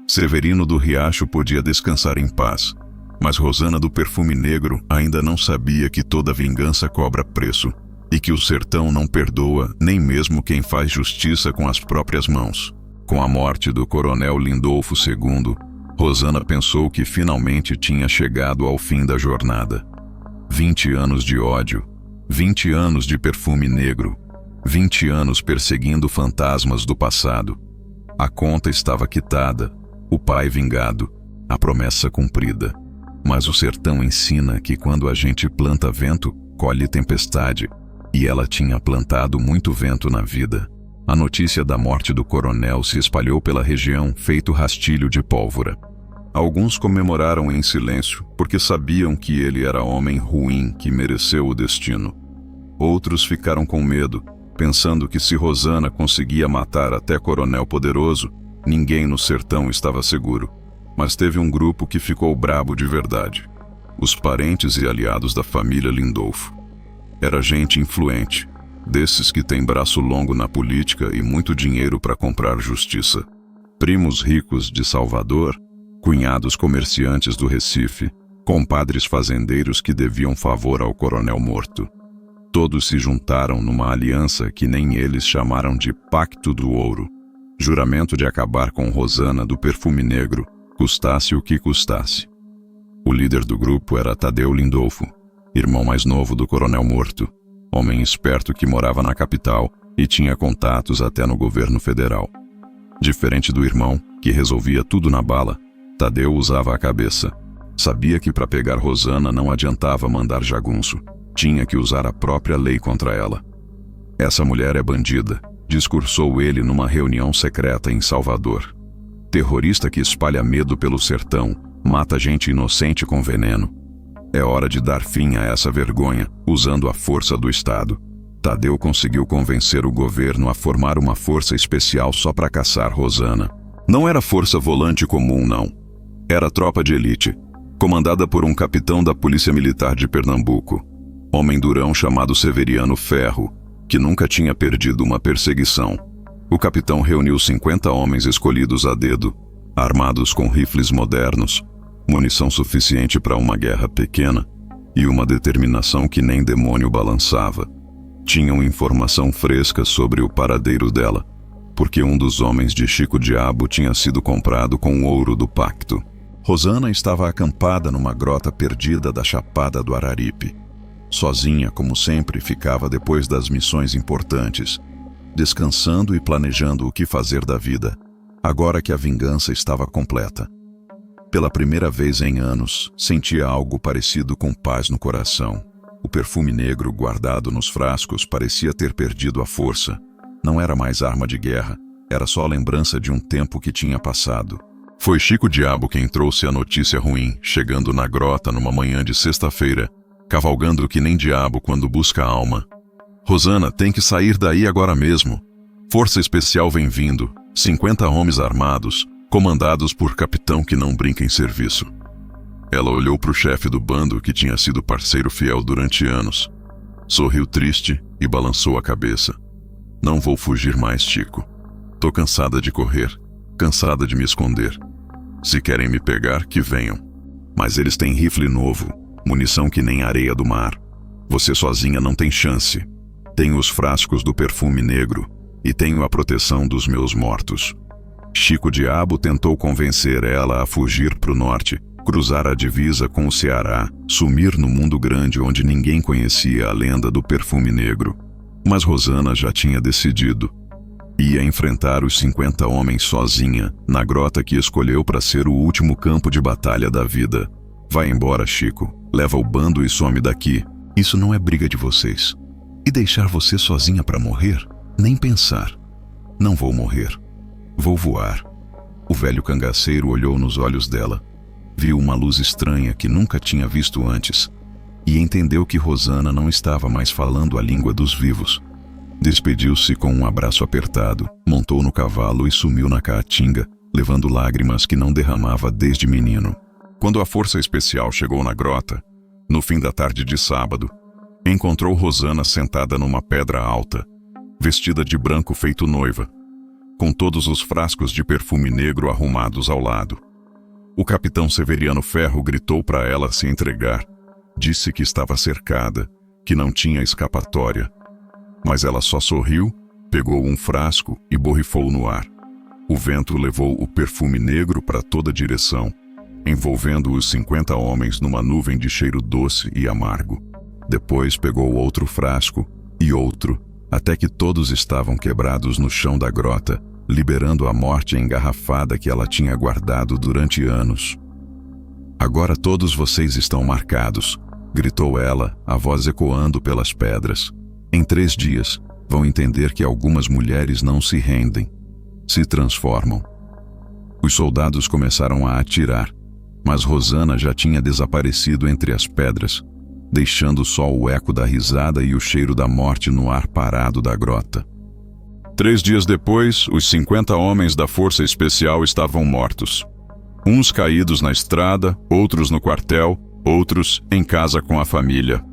Severino do Riacho podia descansar em paz, mas Rosana do Perfume Negro ainda não sabia que toda vingança cobra preço, e que o sertão não perdoa nem mesmo quem faz justiça com as próprias mãos. Com a morte do coronel Lindolfo II, Rosana pensou que finalmente tinha chegado ao fim da jornada. 20 anos de ódio, 20 anos de perfume negro, 20 anos perseguindo fantasmas do passado. A conta estava quitada, o pai vingado, a promessa cumprida. Mas o sertão ensina que quando a gente planta vento, colhe tempestade. E ela tinha plantado muito vento na vida. A notícia da morte do coronel se espalhou pela região, feito rastilho de pólvora. Alguns comemoraram em silêncio, porque sabiam que ele era homem ruim que mereceu o destino. Outros ficaram com medo, pensando que se Rosana conseguia matar até coronel poderoso, ninguém no sertão estava seguro. Mas teve um grupo que ficou brabo de verdade. Os parentes e aliados da família Lindolfo. Era gente influente, desses que têm braço longo na política e muito dinheiro para comprar justiça. Primos ricos de Salvador, cunhados comerciantes do Recife, compadres fazendeiros que deviam favor ao coronel morto. Todos se juntaram numa aliança que nem eles chamaram de Pacto do Ouro. Juramento de acabar com Rosana do Perfume Negro, custasse o que custasse. O líder do grupo era Tadeu Lindolfo, irmão mais novo do coronel morto, homem esperto que morava na capital e tinha contatos até no governo federal. Diferente do irmão, que resolvia tudo na bala, Tadeu usava a cabeça. Sabia que para pegar Rosana não adiantava mandar jagunço. Tinha que usar a própria lei contra ela. Essa mulher é bandida, discursou ele numa reunião secreta em Salvador. Terrorista que espalha medo pelo sertão, mata gente inocente com veneno. É hora de dar fim a essa vergonha, usando a força do Estado. Tadeu conseguiu convencer o governo a formar uma força especial só para caçar Rosana. Não era força volante comum, não. Era tropa de elite, comandada por um capitão da Polícia Militar de Pernambuco, homem durão chamado Severiano Ferro, que nunca tinha perdido uma perseguição. O capitão reuniu 50 homens escolhidos a dedo, armados com rifles modernos, munição suficiente para uma guerra pequena e uma determinação que nem demônio balançava. Tinham informação fresca sobre o paradeiro dela, porque um dos homens de Chico Diabo tinha sido comprado com o ouro do pacto. Rosana estava acampada numa grota perdida da Chapada do Araripe. Sozinha, como sempre, ficava depois das missões importantes, descansando e planejando o que fazer da vida, agora que a vingança estava completa. Pela primeira vez em anos, sentia algo parecido com paz no coração. O perfume negro guardado nos frascos parecia ter perdido a força. Não era mais arma de guerra, era só lembrança de um tempo que tinha passado. Foi Chico Diabo quem trouxe a notícia ruim, chegando na grota numa manhã de sexta-feira, cavalgando que nem diabo quando busca a alma. Rosana tem que sair daí agora mesmo. Força especial vem vindo, 50 homens armados, comandados por capitão que não brinca em serviço. Ela olhou para o chefe do bando que tinha sido parceiro fiel durante anos. Sorriu triste e balançou a cabeça. Não vou fugir mais, Chico. Tô cansada de correr, cansada de me esconder. Se querem me pegar, que venham. Mas eles têm rifle novo, munição que nem areia do mar. Você sozinha não tem chance. Tenho os frascos do perfume negro e tenho a proteção dos meus mortos. Chico Diabo tentou convencer ela a fugir para o norte, cruzar a divisa com o Ceará, sumir no mundo grande onde ninguém conhecia a lenda do perfume negro. Mas Rosana já tinha decidido. Ia enfrentar os 50 homens sozinha, na grota que escolheu para ser o último campo de batalha da vida. Vai embora, Chico. Leva o bando e some daqui. Isso não é briga de vocês. E deixar você sozinha para morrer? Nem pensar. Não vou morrer. Vou voar. O velho cangaceiro olhou nos olhos dela. Viu uma luz estranha que nunca tinha visto antes. E entendeu que Rosana não estava mais falando a língua dos vivos. Despediu-se com um abraço apertado, montou no cavalo e sumiu na caatinga, levando lágrimas que não derramava desde menino. Quando a força especial chegou na grota, no fim da tarde de sábado, encontrou Rosana sentada numa pedra alta, vestida de branco feito noiva, com todos os frascos de perfume negro arrumados ao lado. O capitão Severiano Ferro gritou para ela se entregar. Disse que estava cercada, que não tinha escapatória. Mas ela só sorriu, pegou um frasco e borrifou no ar. O vento levou o perfume negro para toda direção, envolvendo os 50 homens numa nuvem de cheiro doce e amargo. Depois pegou outro frasco e outro, até que todos estavam quebrados no chão da grota, liberando a morte engarrafada que ela tinha guardado durante anos. Agora todos vocês estão marcados, gritou ela, a voz ecoando pelas pedras. Em 3 dias, vão entender que algumas mulheres não se rendem, se transformam. Os soldados começaram a atirar, mas Rosana já tinha desaparecido entre as pedras, deixando só o eco da risada e o cheiro da morte no ar parado da grota. 3 dias depois, os 50 homens da Força Especial estavam mortos. Uns caídos na estrada, outros no quartel, outros em casa com a família.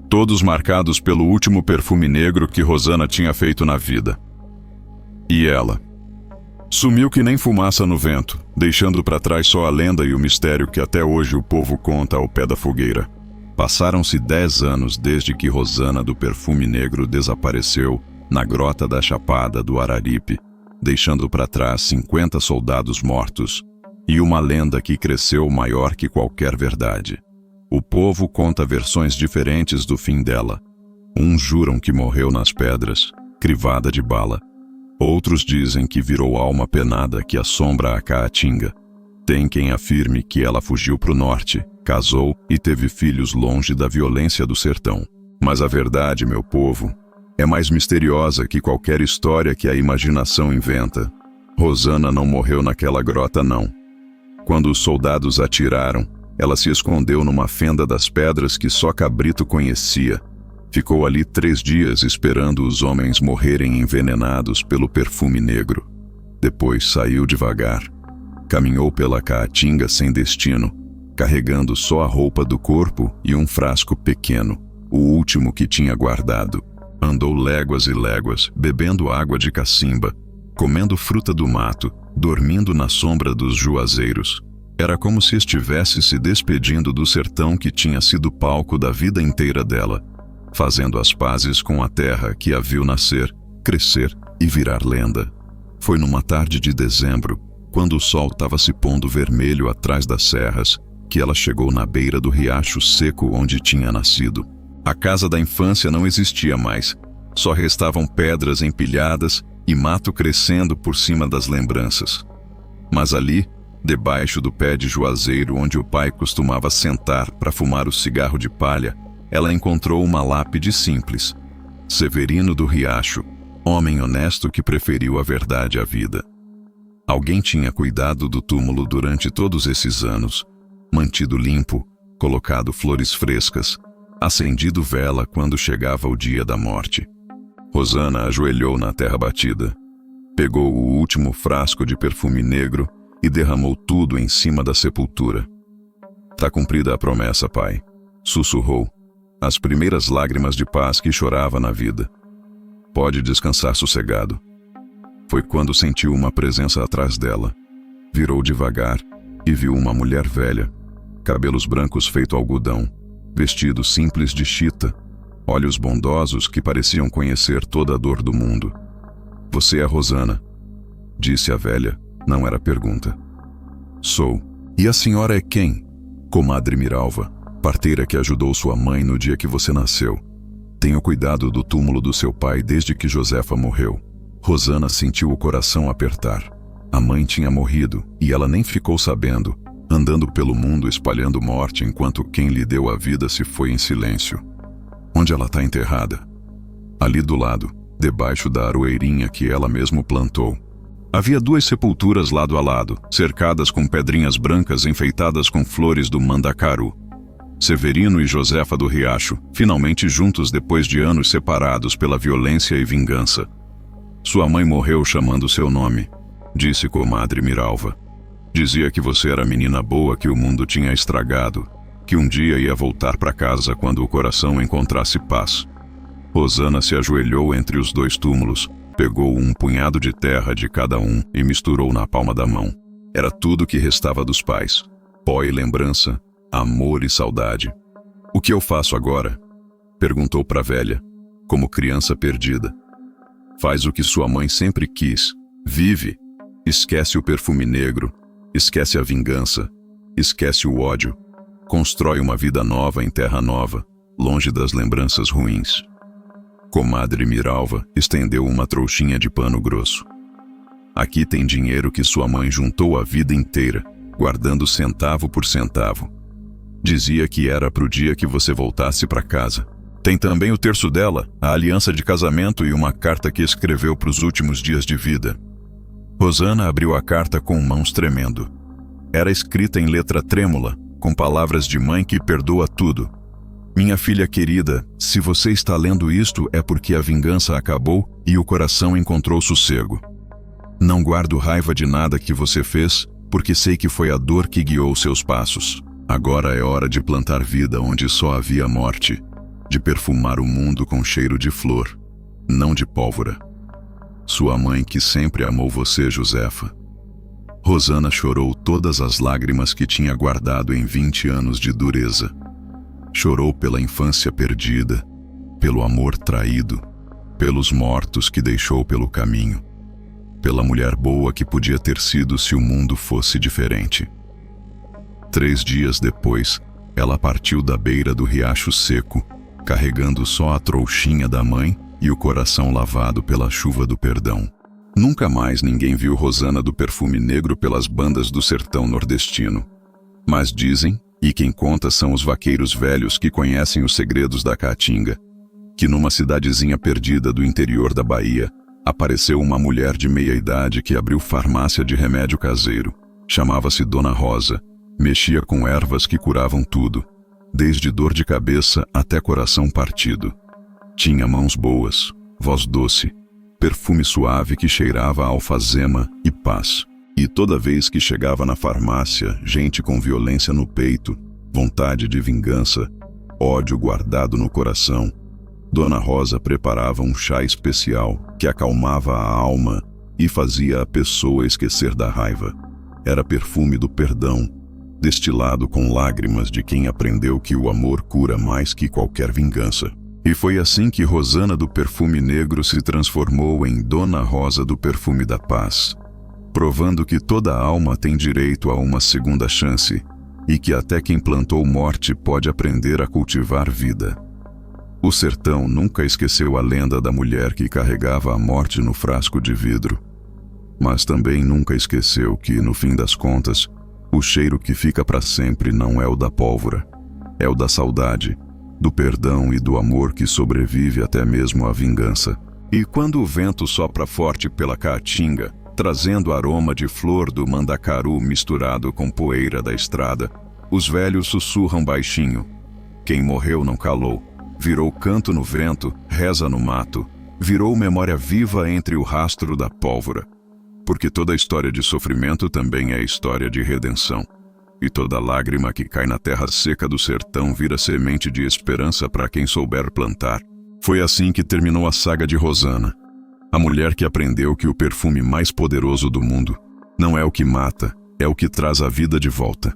Todos marcados pelo último perfume negro que Rosana tinha feito na vida. E ela? Sumiu que nem fumaça no vento, deixando para trás só a lenda e o mistério que até hoje o povo conta ao pé da fogueira. Passaram-se 10 anos desde que Rosana do Perfume Negro desapareceu na Grota da Chapada do Araripe, deixando para trás 50 soldados mortos e uma lenda que cresceu maior que qualquer verdade. O povo conta versões diferentes do fim dela. Uns juram que morreu nas pedras, crivada de bala. Outros dizem que virou alma penada que assombra a Caatinga. Tem quem afirme que ela fugiu para o norte, casou e teve filhos longe da violência do sertão. Mas a verdade, meu povo, é mais misteriosa que qualquer história que a imaginação inventa. Rosana não morreu naquela grota, não. Quando os soldados atiraram, ela se escondeu numa fenda das pedras que só Cabrito conhecia. Ficou ali 3 dias esperando os homens morrerem envenenados pelo perfume negro. Depois saiu devagar. Caminhou pela Caatinga sem destino, carregando só a roupa do corpo e um frasco pequeno, o último que tinha guardado. Andou léguas e léguas, bebendo água de cacimba, comendo fruta do mato, dormindo na sombra dos juazeiros. Era como se estivesse se despedindo do sertão que tinha sido palco da vida inteira dela, fazendo as pazes com a terra que a viu nascer, crescer e virar lenda. Foi numa tarde de dezembro, quando o sol estava se pondo vermelho atrás das serras, que ela chegou na beira do riacho seco onde tinha nascido. A casa da infância não existia mais, só restavam pedras empilhadas e mato crescendo por cima das lembranças. Mas ali, debaixo do pé de juazeiro onde o pai costumava sentar para fumar o cigarro de palha, ela encontrou uma lápide simples. Severino do Riacho, homem honesto que preferiu a verdade à vida. Alguém tinha cuidado do túmulo durante todos esses anos, mantido limpo, colocado flores frescas, acendido vela quando chegava o dia da morte. Rosana ajoelhou na terra batida, pegou o último frasco de perfume negro e derramou tudo em cima da sepultura. "Tá cumprida a promessa, pai", sussurrou, as primeiras lágrimas de paz que chorava na vida. "Pode descansar sossegado." Foi quando sentiu uma presença atrás dela. Virou devagar e viu uma mulher velha, cabelos brancos feito algodão, vestido simples de chita, olhos bondosos que pareciam conhecer toda a dor do mundo. "Você é Rosana", disse a velha. Não era pergunta. "Sou. E a senhora é quem?" "Comadre Miralva, parteira que ajudou sua mãe no dia que você nasceu. Tenho cuidado do túmulo do seu pai desde que Josefa morreu." Rosana sentiu o coração apertar. A mãe tinha morrido e ela nem ficou sabendo, andando pelo mundo espalhando morte enquanto quem lhe deu a vida se foi em silêncio. "Onde ela está enterrada?" "Ali do lado, debaixo da aroeirinha que ela mesmo plantou." Havia 2 sepulturas lado a lado, cercadas com pedrinhas brancas enfeitadas com flores do mandacaru. Severino e Josefa do Riacho, finalmente juntos depois de anos separados pela violência e vingança. "Sua mãe morreu chamando seu nome", disse comadre Miralva. "Dizia que você era a menina boa que o mundo tinha estragado, que um dia ia voltar para casa quando o coração encontrasse paz." Rosana se ajoelhou entre os 2 túmulos, pegou um punhado de terra de cada um e misturou na palma da mão. Era tudo que restava dos pais. Pó e lembrança, amor e saudade. "O que eu faço agora?" perguntou para a velha, como criança perdida. "Faz o que sua mãe sempre quis. Vive. Esquece o perfume negro. Esquece a vingança. Esquece o ódio. Constrói uma vida nova em terra nova, longe das lembranças ruins." Comadre Miralva estendeu uma trouxinha de pano grosso. "Aqui tem dinheiro que sua mãe juntou a vida inteira, guardando centavo por centavo. Dizia que era pro dia que você voltasse para casa. Tem também o terço dela, a aliança de casamento e uma carta que escreveu para os últimos dias de vida. Rosana abriu a carta com mãos tremendo. Era escrita em letra trêmula, com palavras de mãe que perdoa tudo. Minha filha querida, se você está lendo isto é porque a vingança acabou e o coração encontrou sossego. Não guardo raiva de nada que você fez, porque sei que foi a dor que guiou seus passos. Agora é hora de plantar vida onde só havia morte, de perfumar o mundo com cheiro de flor, não de pólvora. Sua mãe que sempre amou você, Josefa. Rosana chorou todas as lágrimas que tinha guardado em 20 anos de dureza. Chorou pela infância perdida, pelo amor traído, pelos mortos que deixou pelo caminho, pela mulher boa que podia ter sido se o mundo fosse diferente. 3 dias depois, ela partiu da beira do riacho seco, carregando só a trouxinha da mãe e o coração lavado pela chuva do perdão. Nunca mais ninguém viu Rosana do Perfume Negro pelas bandas do sertão nordestino. Mas dizem, e quem conta são os vaqueiros velhos que conhecem os segredos da Caatinga, que numa cidadezinha perdida do interior da Bahia, apareceu uma mulher de meia-idade que abriu farmácia de remédio caseiro. Chamava-se Dona Rosa, mexia com ervas que curavam tudo, desde dor de cabeça até coração partido. Tinha mãos boas, voz doce, perfume suave que cheirava a alfazema e paz. E toda vez que chegava na farmácia, gente com violência no peito, vontade de vingança, ódio guardado no coração, Dona Rosa preparava um chá especial que acalmava a alma e fazia a pessoa esquecer da raiva. Era perfume do perdão, destilado com lágrimas de quem aprendeu que o amor cura mais que qualquer vingança. E foi assim que Rosana do Perfume Negro se transformou em Dona Rosa do Perfume da Paz, provando que toda alma tem direito a uma segunda chance e que até quem plantou morte pode aprender a cultivar vida. O sertão nunca esqueceu a lenda da mulher que carregava a morte no frasco de vidro, mas também nunca esqueceu que, no fim das contas, o cheiro que fica para sempre não é o da pólvora, é o da saudade, do perdão e do amor que sobrevive até mesmo à vingança. E quando o vento sopra forte pela Caatinga, trazendo aroma de flor do mandacaru misturado com poeira da estrada, os velhos sussurram baixinho. Quem morreu não calou, virou canto no vento, reza no mato, virou memória viva entre o rastro da pólvora. Porque toda história de sofrimento também é história de redenção. E toda lágrima que cai na terra seca do sertão vira semente de esperança para quem souber plantar. Foi assim que terminou a saga de Rosana. A mulher que aprendeu que o perfume mais poderoso do mundo não é o que mata, é o que traz a vida de volta.